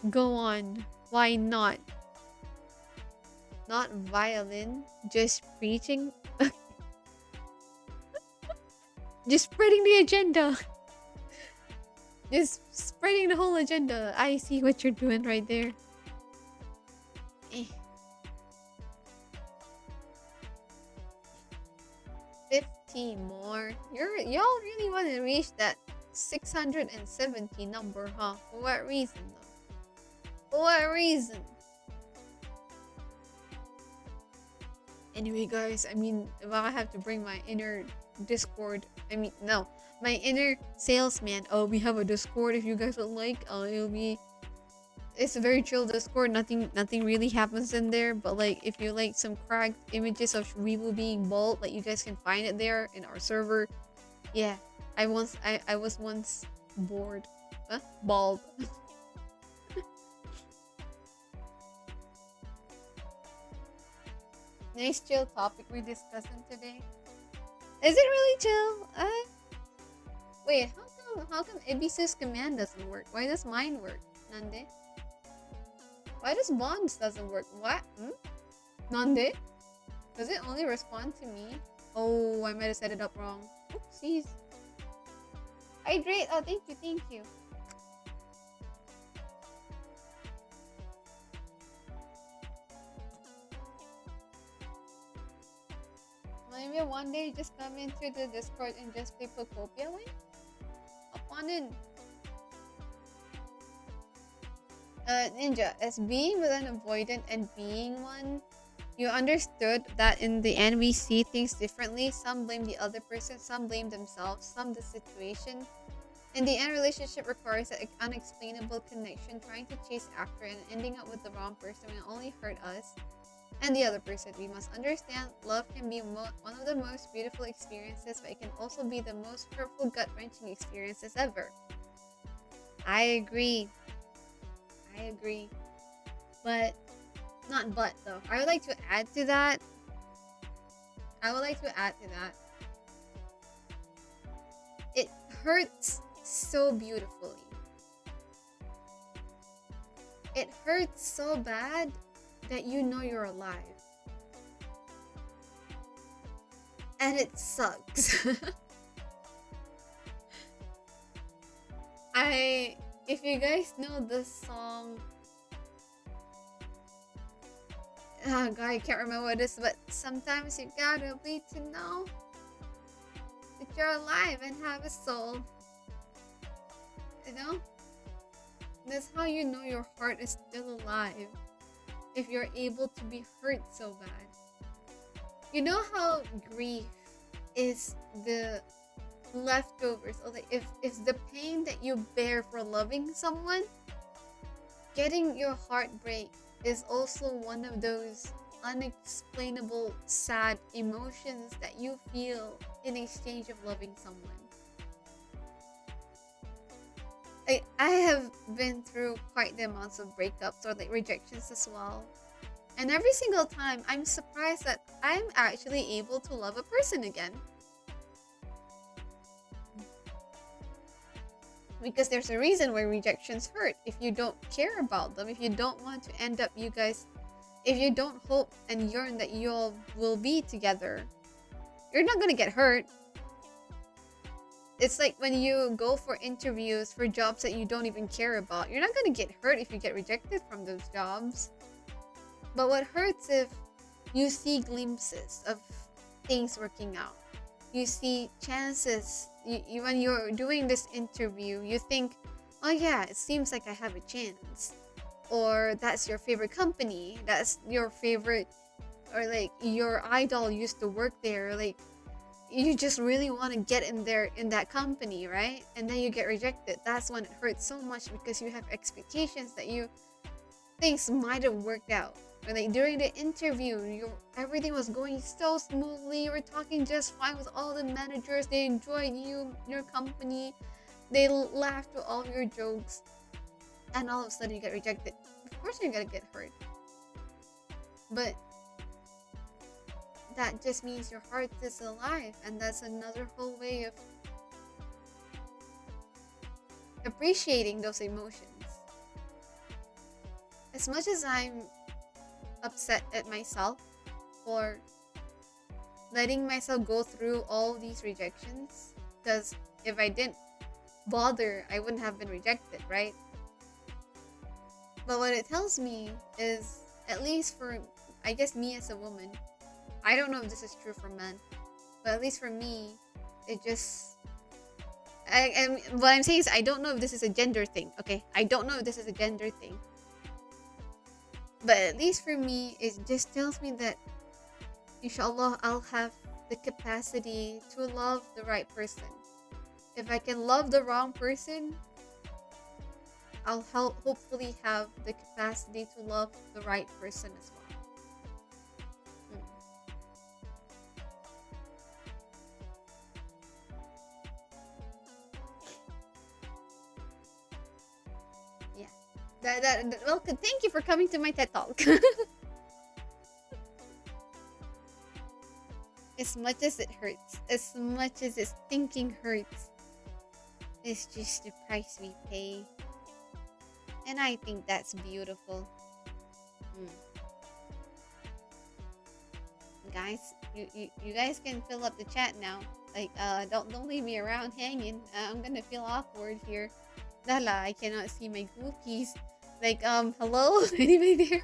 Go on. Why not? Not violin, just preaching. Just spreading the agenda. Just spreading the whole agenda. I see what you're doing right there. 50 more. Y'all really want to reach that 670 number, huh? For what reason, though? For what reason? Anyway, guys, I mean, if I have to bring my inner Discord, my inner salesman. Oh, we have a Discord if you guys would like. It's a very chill Discord. Nothing really happens in there. But like, if you like some cracked images of Weeble being bald, like you guys can find it there in our server. Yeah, I was once bored, bald. Nice chill topic we're discussing today. Is it really chill? Wait, how come Ibisu's command doesn't work? Why does mine work? Nande? Why does Bonds doesn't work? What? Nande? Does it only respond to me? Oh, I might have set it up wrong. Oopsies. Hydrate. Oh, thank you. Maybe one day just come into the Discord and just play Pokopia with? Upon in. Ninja, as being with an avoidant and being one, you understood that in the end we see things differently. Some blame the other person, some blame themselves, some the situation. In the end, relationship requires an unexplainable connection. Trying to chase after and ending up with the wrong person will only hurt us. and the other person. We must understand love can be one of the most beautiful experiences, but it can also be the most hurtful, gut-wrenching experiences ever. I agree. I agree. But, not but though. I would like to add to that. I would like to add to that. It hurts so beautifully. It hurts so bad that you know you're alive. And it sucks. If you guys know the song, oh god, I can't remember what it is, but sometimes you gotta bleed to know that you're alive and have a soul. You know? That's how you know your heart is still alive. If you're able to be hurt so bad. You know how grief is the leftovers, or like if the pain that you bear for loving someone, getting your heart break is also one of those unexplainable sad emotions that you feel in exchange of loving someone. I have been through quite the amounts of breakups or like rejections as well. And every single time, I'm surprised that I'm actually able to love a person again. Because there's a reason why rejections hurt. If you don't care about them, if you don't want to end up if you don't hope and yearn that you all will be together, you're not gonna get hurt. It's like when you go for interviews for jobs that you don't even care about. You're not gonna get hurt if you get rejected from those jobs. But what hurts if you see glimpses of things working out. You see chances. When you're doing this interview, you think, oh yeah, it seems like I have a chance. Or that's your favorite company. That's your favorite, or like your idol used to work there. Like, you just really want to get in there in that company, right? And then you get rejected. That's when it hurts so much because you have expectations that things might have worked out. Or like during the interview, everything was going so smoothly. You were talking just fine with all the managers. They enjoyed your company. They laughed at all your jokes. And all of a sudden you get rejected. Of course you're gonna get hurt. But that just means your heart is alive, and that's another whole way of appreciating those emotions. As much as I'm upset at myself for letting myself go through all these rejections, because if I didn't bother, I wouldn't have been rejected, right? But what it tells me is, at least for, I guess, me as a woman, I don't know if this is true for men, but at least for me, it just... and what I'm saying is, I don't know if this is a gender thing, okay? I don't know if this is a gender thing. But at least for me, it just tells me that, inshallah, I'll have the capacity to love the right person. If I can love the wrong person, I'll hopefully have the capacity to love the right person as well. Well, thank you for coming to my TED Talk. As much as it hurts, as much as this thinking hurts, it's just the price we pay. And I think that's beautiful. Guys, you guys can fill up the chat now. Like, don't leave me around hanging. I'm gonna feel awkward here. Lala, I cannot see my goopies. Like, hello? Anybody there?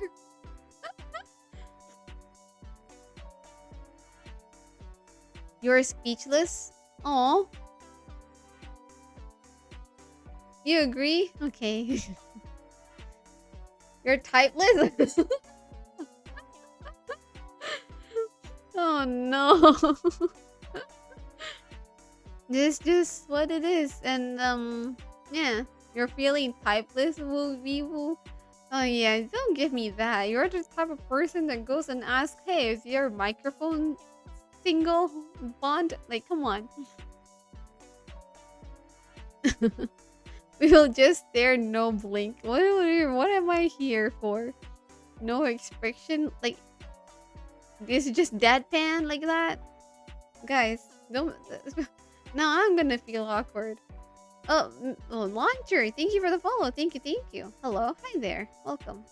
You're speechless? Aw. You agree? Okay. You're typeless? Oh no. This is just what it is. And, yeah. You're feeling typeless. We will Oh yeah, don't give me that. You're the type of person that goes and asks, "Hey, is your microphone single bond?" Like, come on. We will just stare, no blink. What am I here for? No expression? Like, this is just deadpan like that? Guys, don't. Now I'm gonna feel awkward. Oh, Launcher, thank you for the follow. Thank you, thank you. Hello, hi there. Welcome.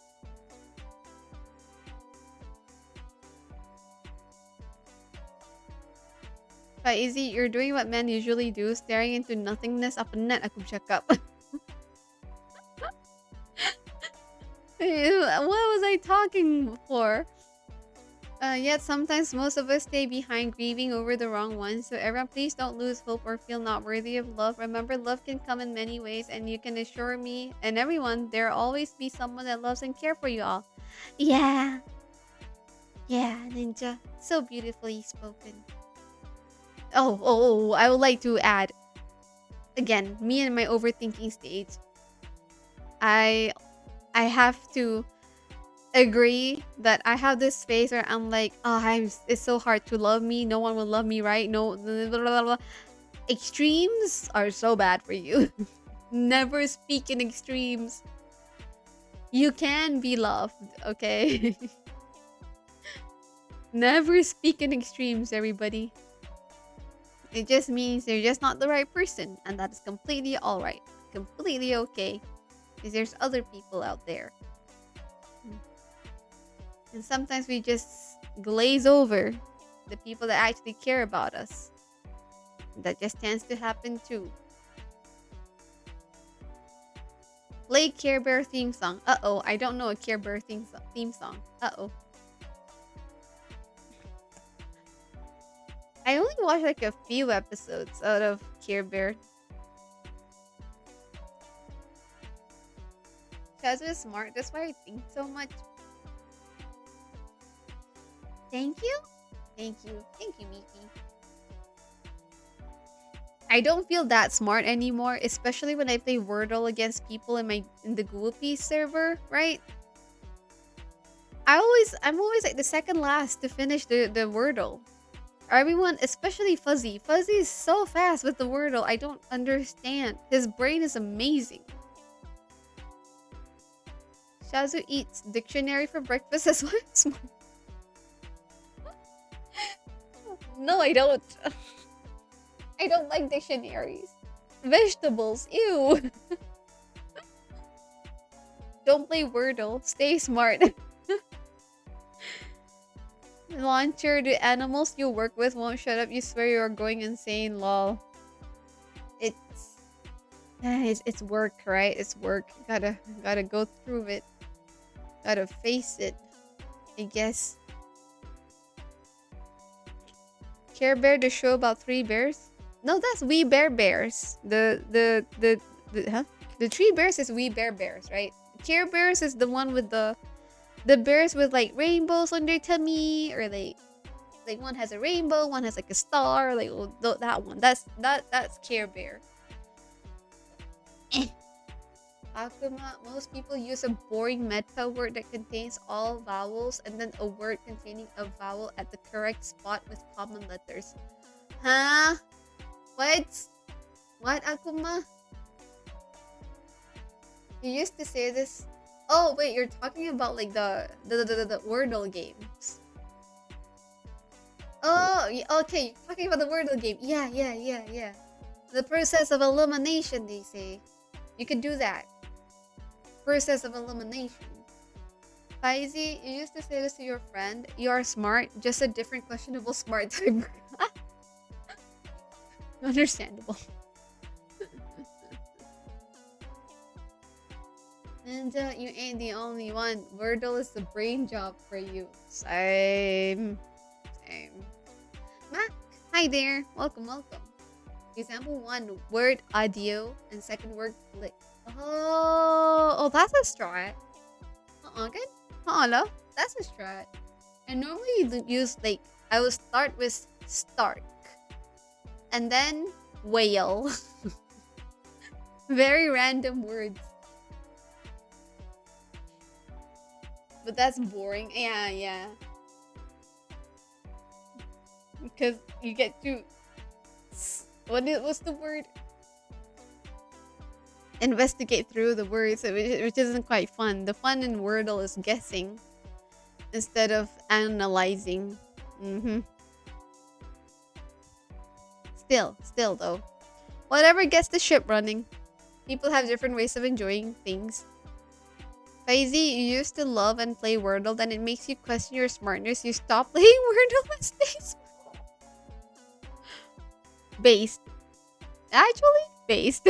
Easy, you're doing what men usually do, staring into nothingness. Up net, aku cakap. What was I talking for? Yet sometimes most of us stay behind grieving over the wrong one. So everyone, please don't lose hope or feel not worthy of love. Remember, love can come in many ways, and you can assure me and everyone there'll always be someone that loves and care for you all. Yeah, yeah, Ninja. So beautifully spoken. I would like to add again, me and my overthinking stage. I I have to agree that I have this phase where I'm like, oh, it's so hard to love me. No one will love me, right? No, blah, blah, blah, blah. Extremes are so bad for you. Never speak in extremes. You can be loved, okay? Never speak in extremes, everybody. It just means you're just not the right person, and that is completely alright. Completely okay. Because there's other people out there. And sometimes we just glaze over the people that actually care about us. That just tends to happen too. Play Care Bear theme song. Uh-oh, I don't know a Care Bear theme song. Uh-oh. I only watched like a few episodes out of Care Bear. Chaz is smart, that's why I think so much. Thank you? Thank you. Thank you, Miki. I don't feel that smart anymore, especially when I play Wordle against people in the Guopi server, right? I'm always like the second last to finish the Wordle. Everyone, especially Fuzzy. Fuzzy is so fast with the Wordle. I don't understand. His brain is amazing. Shazu eats dictionary for breakfast as well. No, I don't. I don't like dictionaries. Vegetables, ew. Don't play Wordle. Stay smart. Launcher, the animals you work with won't shut up. You swear you're going insane, lol. It's work, right? It's work. Gotta go through it. Gotta face it. I guess. Care Bear, the show about 3 bears? No, that's We Bear Bears. The 3 bears is We Bear Bears, right? Care Bears is the one with the bears with like rainbows on their tummy, or like one has a rainbow, one has like a star, like that one. That's Care Bear. Akuma, most people use a boring meta word that contains all vowels and then a word containing a vowel at the correct spot with common letters. Huh? What? What, Akuma? You used to say this. Oh wait, you're talking about like the Wordle games. Oh, okay. You're talking about the Wordle game. Yeah. The process of elimination, they say. You could do that. Process of elimination. Faizi, you used to say this to your friend. You are smart, just a different questionable smart type. Understandable. And you ain't the only one. Wordle is the brain job for you. Same. Mac, hi there. Welcome. Example 1, word audio, and second word click. Oh, that's a strat. Good. Hello. That's a strat. I normally use like, I will start with Stark. And then whale. Very random words. But that's boring. Yeah, yeah. Because you get to what's the word? Investigate through the words, which isn't quite fun. The fun in Wordle is guessing instead of analyzing. Mm-hmm. Still though, whatever gets the ship running. People have different ways of enjoying things. Faizy, you used to love and play Wordle, then it makes you question your smartness. You stop playing Wordle and stay based. Actually, based.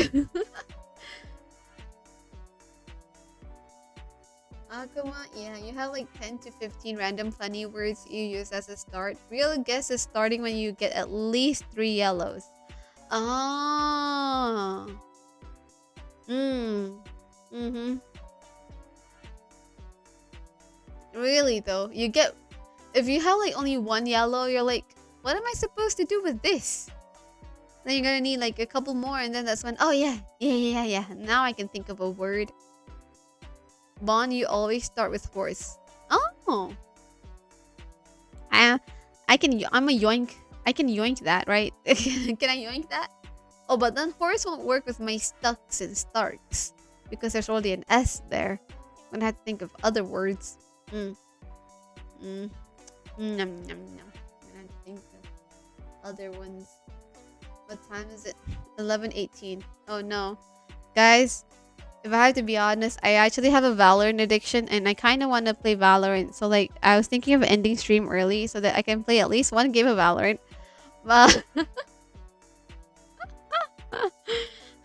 Akuma, yeah, you have like 10 to 15 random funny words you use as a start. Real guess is starting when you get at least 3 yellows. Oh. Mm. Mm-hmm. Really though, you get if you have like only 1 yellow, you're like, what am I supposed to do with this? Then you're gonna need like a couple more, and then that's when, oh yeah. Now I can think of a word. Bon, you always start with horse. Oh, I, I'm a yoink. I can yoink that, right? Can I yoink that? Oh, but then horse won't work with my stucks and starks because there's already an S there. I'm gonna have to think of other words. Mm. Mm. Nom, nom, nom. I'm gonna have to think of other ones. What time is it? 11:18. Oh no. Guys, if I have to be honest, I actually have a Valorant addiction and I kind of want to play Valorant. So like I was thinking of ending stream early so that I can play at least one game of Valorant. But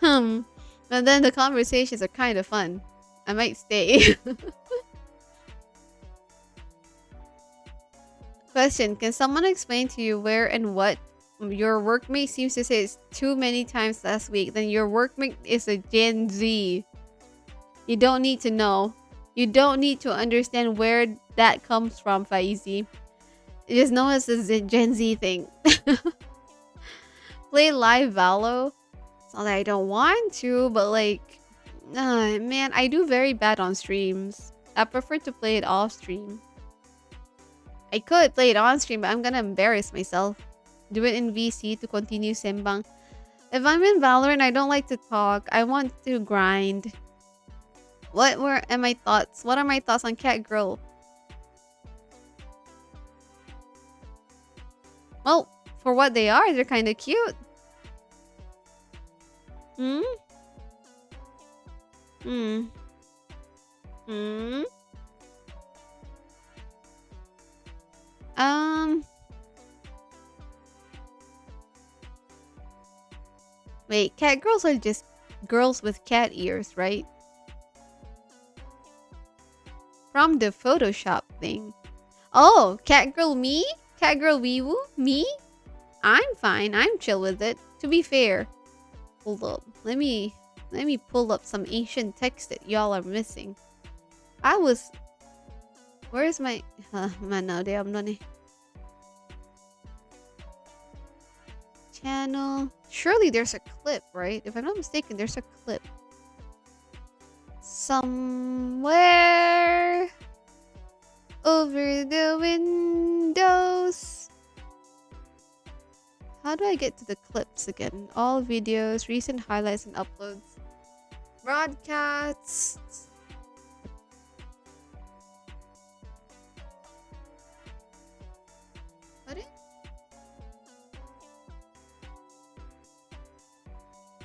hmm. But then the conversations are kind of fun. I might stay. Question: can someone explain to you where and what your workmate seems to say it's too many times last week? Then your workmate is a Gen Z. You don't need to know. You don't need to understand where that comes from, Faizi. Just know it's a Gen Z thing. Play live Valo. It's not that I don't want to, but like, man, I do very bad on streams. I prefer to play it off stream. I could play it on stream, but I'm gonna embarrass myself. Do it in VC to continue Sembang. If I'm in Valorant, I don't like to talk. I want to grind. What were my thoughts? What are my thoughts on Cat Girl? Well, for what they are, they're kind of cute. Hmm? Hmm. Hmm? Um... Wait, cat girls are just girls with cat ears, right? From the Photoshop thing. Oh, cat girl me? Cat girl wee woo? Me? I'm fine. I'm chill with it. To be fair. Hold up. Let me pull up some ancient text that y'all are missing. I was... Where's my... Mana de amno channel. Surely there's a clip, right? If I'm not mistaken, there's a clip. Somewhere over the windows. How do I get to the clips again? All videos, recent highlights and uploads. Broadcasts. What is?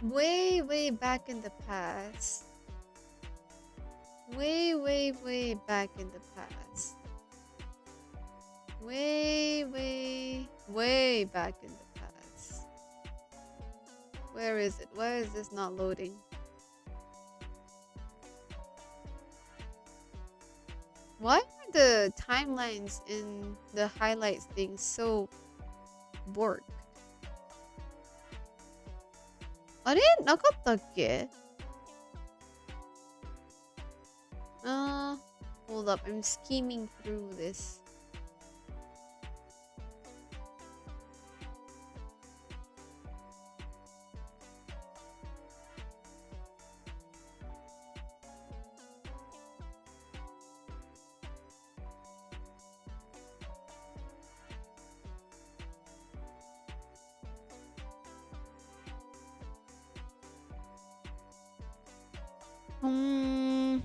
Way back in the past. Way back in the past. Way back in the past. Where is it? Why is this not loading? Why are the timelines in the highlights thing so borked? あれなかったっけ hold up. I'm scheming through this. Hmm.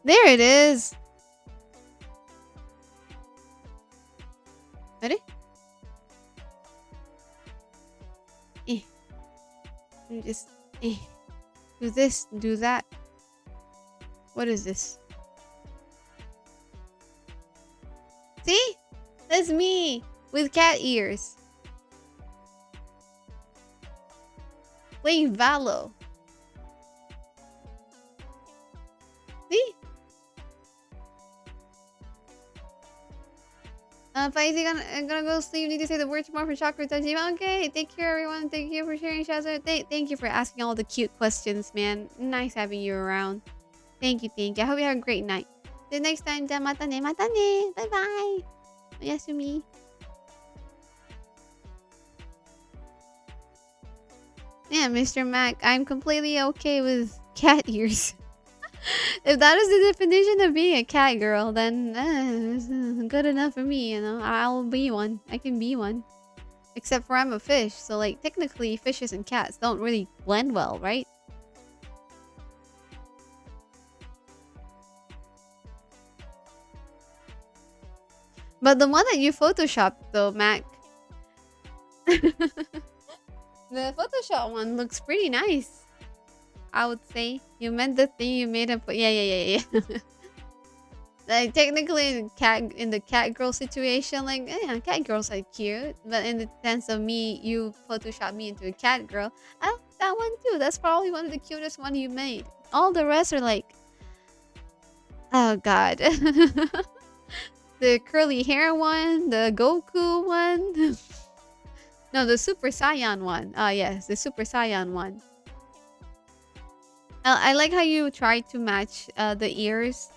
There it is. Ready? Eh. Let me just do this, do that. What is this? See? That's me with cat ears. Playing Valo. See? Faisy, I'm gonna go sleep. Need to say the word tomorrow for Chakra Tajima. Okay, take care, everyone. Thank you for sharing, Shazza. Thank you for asking all the cute questions, man. Nice having you around. Thank you, thank you. I hope you have a great night. Till next time, mata ne, mata ne. Bye bye. Oyasumi. Yeah, Mr. Mac, I'm completely okay with cat ears. If that is the definition of being a cat girl, then it's good enough for me, you know? I'll be one. I can be one. Except for I'm a fish, so like technically fishes and cats don't really blend well, right? But the one that you photoshopped though, Mac, the Photoshop one looks pretty nice. I would say you meant the thing you made up. Yeah. Like technically in the cat girl situation, like yeah, cat girls are cute. But in the sense of me, you Photoshop me into a cat girl. I like that one too. That's probably one of the cutest one you made. All the rest are like, oh god. The curly hair one, the Goku one. No, the Super Saiyan one. Ah, yes, the Super Saiyan one. I like how you tried to match the ears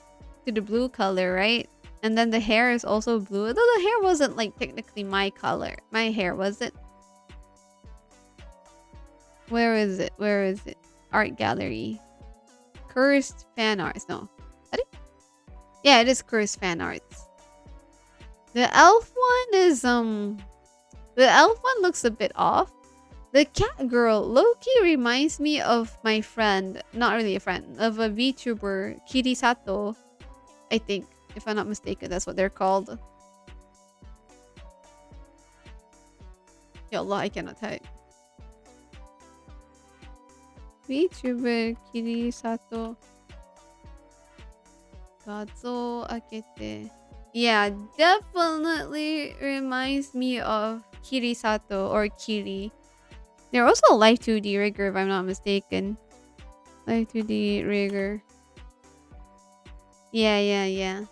to the blue color, right? And then the hair is also blue. Although the hair wasn't like technically my color. My hair, was it? Where is it? Where is it? Art gallery. Cursed fan arts. No. Yeah, it is cursed fan arts. The elf one is the elf one looks a bit off. The cat girl low-key reminds me of my friend, not really a friend, of a VTuber, Kirisato, I think, if I'm not mistaken, that's what they're called. Ya Allah, I cannot type. VTuber Kirisato. Gazo akete. Yeah, definitely reminds me of Kirisato or Kiri. They're also a Live 2D rigger, if I'm not mistaken. Live 2D rigger. Yeah.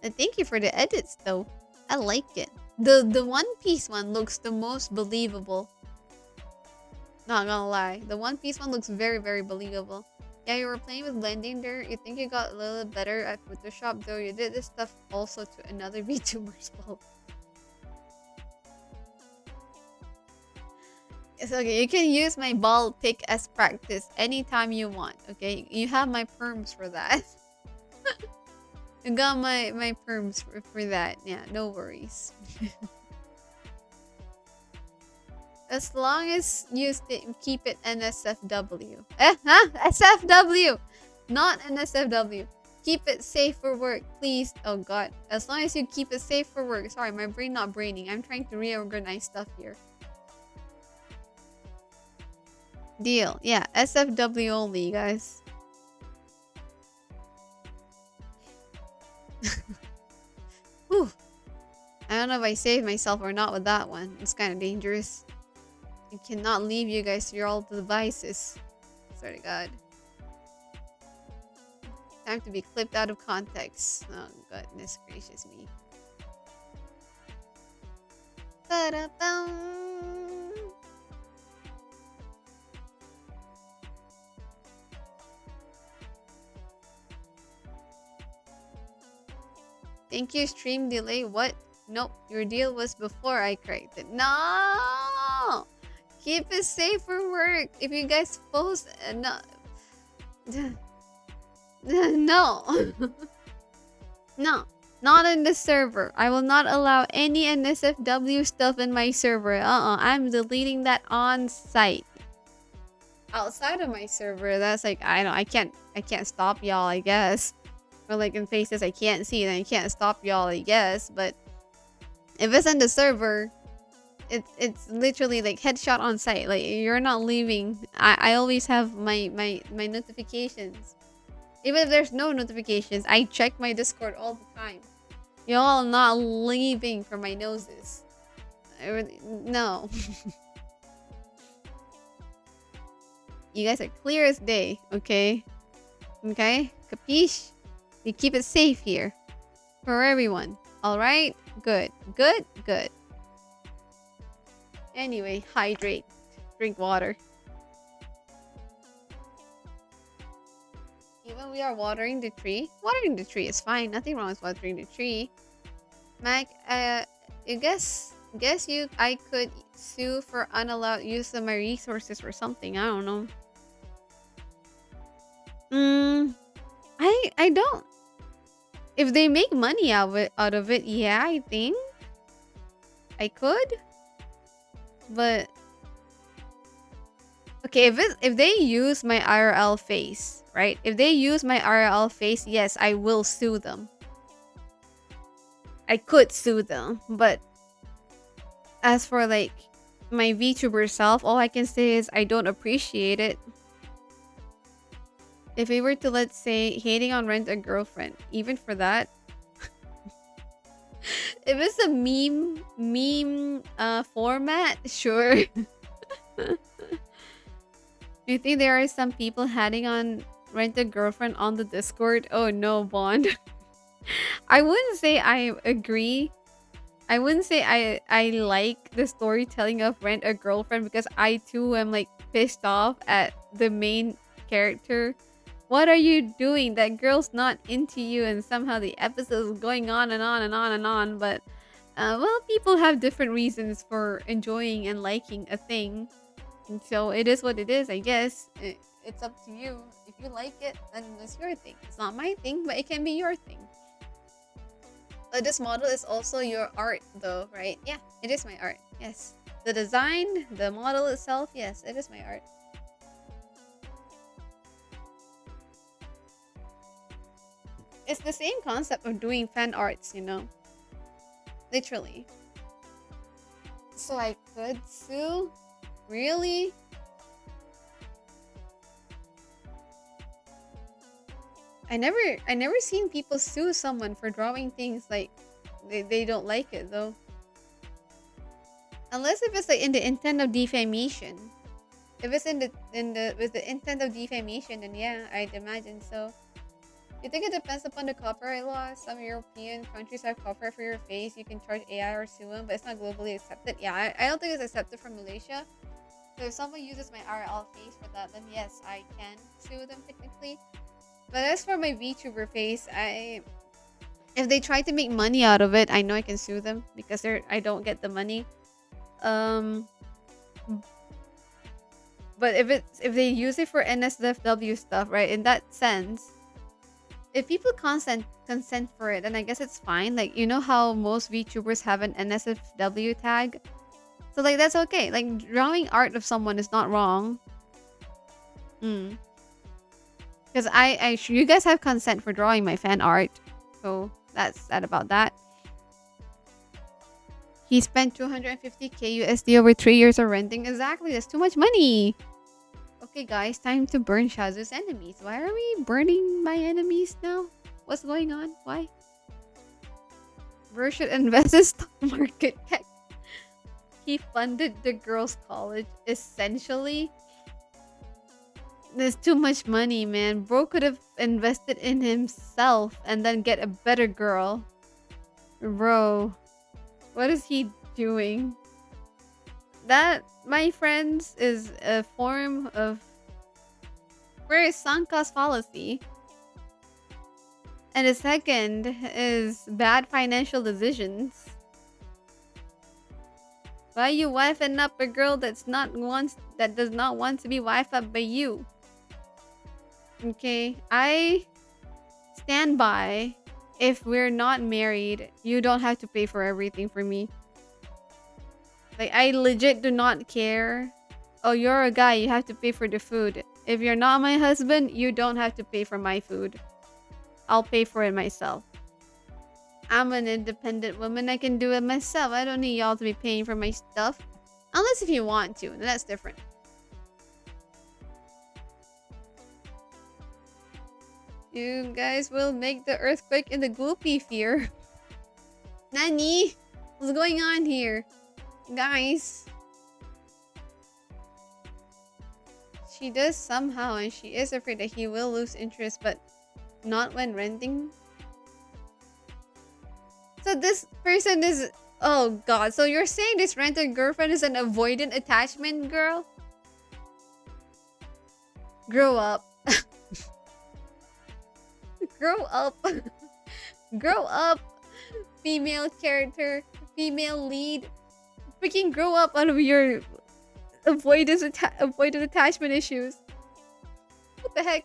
Thank you for the edits, though. I like it. The One Piece one looks the most believable. Not gonna lie. The One Piece one looks very, very believable. Yeah, you were playing with blending there. You think you got a little better at Photoshop, though you did this stuff also to another VTuber's fault. It's okay. You can use my ball pick as practice anytime you want. Okay, you have my perms for that. You got my perms for that. Yeah, no worries. As long as you keep it NSFW. SFW! Not NSFW. Keep it safe for work, please. Oh god. As long as you keep it safe for work. Sorry, my brain not braining. I'm trying to reorganize stuff here. Deal. Yeah, SFW only, guys. Whew. I don't know if I saved myself or not with that one. It's kind of dangerous. I cannot leave you guys to your old devices. Swear to God. Time to be clipped out of context. Oh, goodness gracious me. Ba-da-bum. Thank you, stream delay. What? Nope, your deal was before I cracked it. No! Keep it safe for work. If you guys post... no. No. No. Not in the server. I will not allow any NSFW stuff in my server. I'm deleting that on site. Outside of my server, that's like I can't stop y'all, I guess. Or like in faces I can't see, then I can't stop y'all, I guess. But if it's in the server, it's literally like headshot on site. Like you're not leaving. I always have my notifications. Even if there's no notifications, I check my Discord all the time. Y'all not leaving for my noses. No. You guys are clear as day, okay? Okay? Capiche? We keep it safe here. For everyone. Alright? Good. Good? Good. Anyway, hydrate. Drink water. Even we are watering the tree. Watering the tree is fine. Nothing wrong with watering the tree. Mac, I I could sue for unallowed use of my resources or something. I don't know. I don't. If they make money out of it, yeah, I think I could. But okay, if they use my IRL face, right? If they use my IRL face, yes, I will sue them. I could sue them, but as for like my VTuber self, all I can say is I don't appreciate it. If we were to, let's say, hating on Rent a Girlfriend, even for that, if it's a meme format, sure. You think there are some people hating on Rent a Girlfriend on the Discord? Oh no, Bond. I wouldn't say I agree. I wouldn't say I like the storytelling of Rent a Girlfriend because I too am like pissed off at the main character. What are you doing? That girl's not into you, and somehow the episode is going on and on and on and on. But well, people have different reasons for enjoying and liking a thing, and so it is what it is. I guess it's up to you. If you like it, then it's your thing. It's not my thing, but it can be your thing. This model is also your art, though, right? Yeah, it is my art. Yes, the design, the model itself. Yes, it is my art. It's the same concept of doing fan arts, you know? Literally. So I could sue? Really? I never seen people sue someone for drawing things like they don't like it though. Unless if it's like in the intent of defamation. If it's in the with the intent of defamation, then yeah, I'd imagine so. You think it depends upon the copyright laws? Some European countries have copyright for your face. You can charge AI or sue them, but it's not globally accepted. Yeah, I don't think it's accepted from Malaysia. So if someone uses my RL face for that, then yes, I can sue them technically. But as for my VTuber face, if they try to make money out of it, I know I can sue them because I don't get the money. But if they use it for NSFW stuff, right? In that sense, if people consent for it, then I guess it's fine. Like, you know how most VTubers have an NSFW tag? So like that's okay. Like drawing art of someone is not wrong. Because you guys have consent for drawing my fan art. So that's sad about that. He spent 250k USD over 3 years of renting. Exactly, that's too much money. Okay, guys, time to burn Shazu's enemies. Why are we burning my enemies now? What's going on? Why? Ver should invest in stock market tech. He funded the girls' college, essentially. There's too much money, man. Bro could have invested in himself and then get a better girl. Bro, what is he doing? That, my friends, is a form of very sunk cost fallacy. And the second is bad financial decisions. Why you wifing up a girl that does not want to be wifed up by you? Okay, I stand by if we're not married, you don't have to pay for everything for me. Like, I legit do not care. Oh, you're a guy, you have to pay for the food. If you're not my husband, you don't have to pay for my food. I'll pay for it myself. I'm an independent woman. I can do it myself. I don't need y'all to be paying for my stuff. Unless if you want to. That's different. You guys will make the earthquake in the Goopy fear. Nani? What's going on here? Guys. She does somehow, and she is afraid that he will lose interest, but not when renting. So this person is... Oh god, so you're saying this rented girlfriend is an avoidant attachment girl? Grow up. Grow up. Grow up. Female character. Female lead. Freaking grow up out of your avoidant attachment issues. What the heck?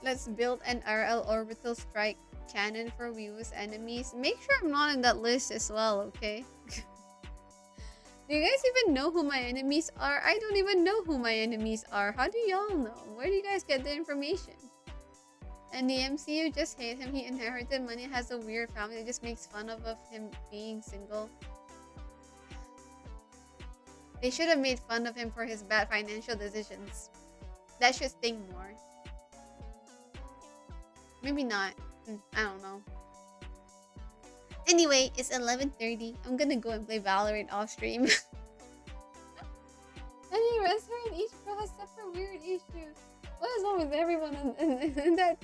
Let's build an RL orbital strike cannon for Wii's enemies. Make sure I'm not in that list as well, okay? Do you guys even know who my enemies are? I don't even know who my enemies are. How do y'all know? Where do you guys get the information? And the MCU just hate him. He inherited money, has a weird family that just makes fun of him being single. They should have made fun of him for his bad financial decisions. That should sting more. Maybe not. I don't know. Anyway, it's 11:30. I'm gonna go and play Valorant off stream. Any restaurant, each girl has separate weird issues. What is wrong with everyone in that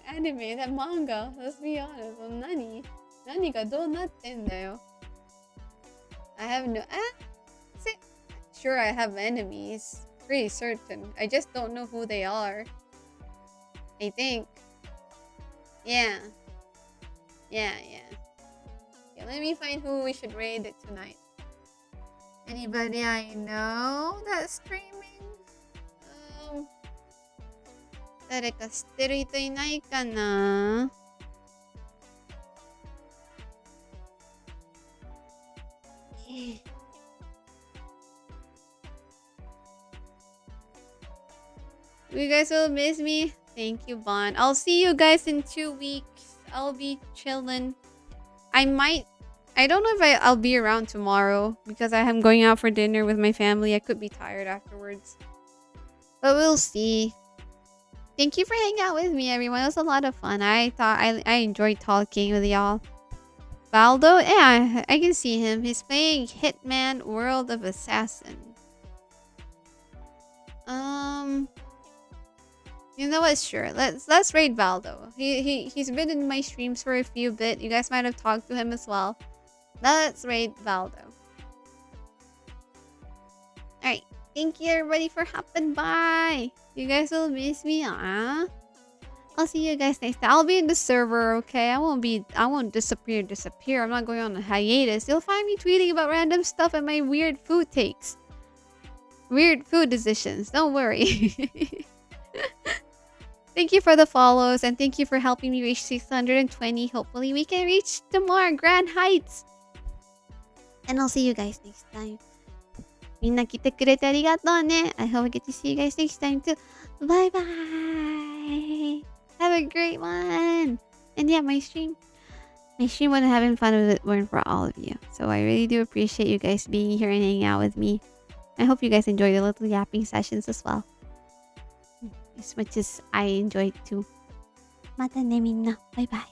anime, that manga? Let's be honest. Well, Nani ga do natte I have no... Sure, I have enemies. Pretty certain. I just don't know who they are. I think. Yeah. Yeah. Okay, let me find who we should raid it tonight. Anybody I know that's streaming? 誰か知ってる人いないかな? You guys will miss me. Thank you, Bond. I'll see you guys in 2 weeks. I'll be chilling. I don't know if I'll be around tomorrow because I am going out for dinner with my family. I could be tired afterwards. But we'll see. Thank you for hanging out with me, everyone. It was a lot of fun. I thought I enjoyed talking with y'all. Baldo? Yeah, I can see him. He's playing Hitman World of Assassin. You know what? Sure. Let's raid Baldo. He's been in my streams for a few bit. You guys might have talked to him as well. Let's raid Baldo. Alright. Thank you everybody for hopping by. You guys will miss me, I'll see you guys next time. I'll be in the server, okay? I won't disappear. I'm not going on a hiatus. You'll find me tweeting about random stuff and my weird food takes. Weird food decisions. Don't worry. Thank you for the follows and thank you for helping me reach 620. Hopefully we can reach to more grand heights. And I'll see you guys next time. みんな来てくれてありがとうね. I hope I get to see you guys next time too. Bye bye. Have a great one. And yeah, my stream wasn't having fun with it weren't for all of you. So I really do appreciate you guys being here and hanging out with me. I hope you guys enjoy the little yapping sessions as well. As much as I enjoyed too. またねみんな. Bye bye.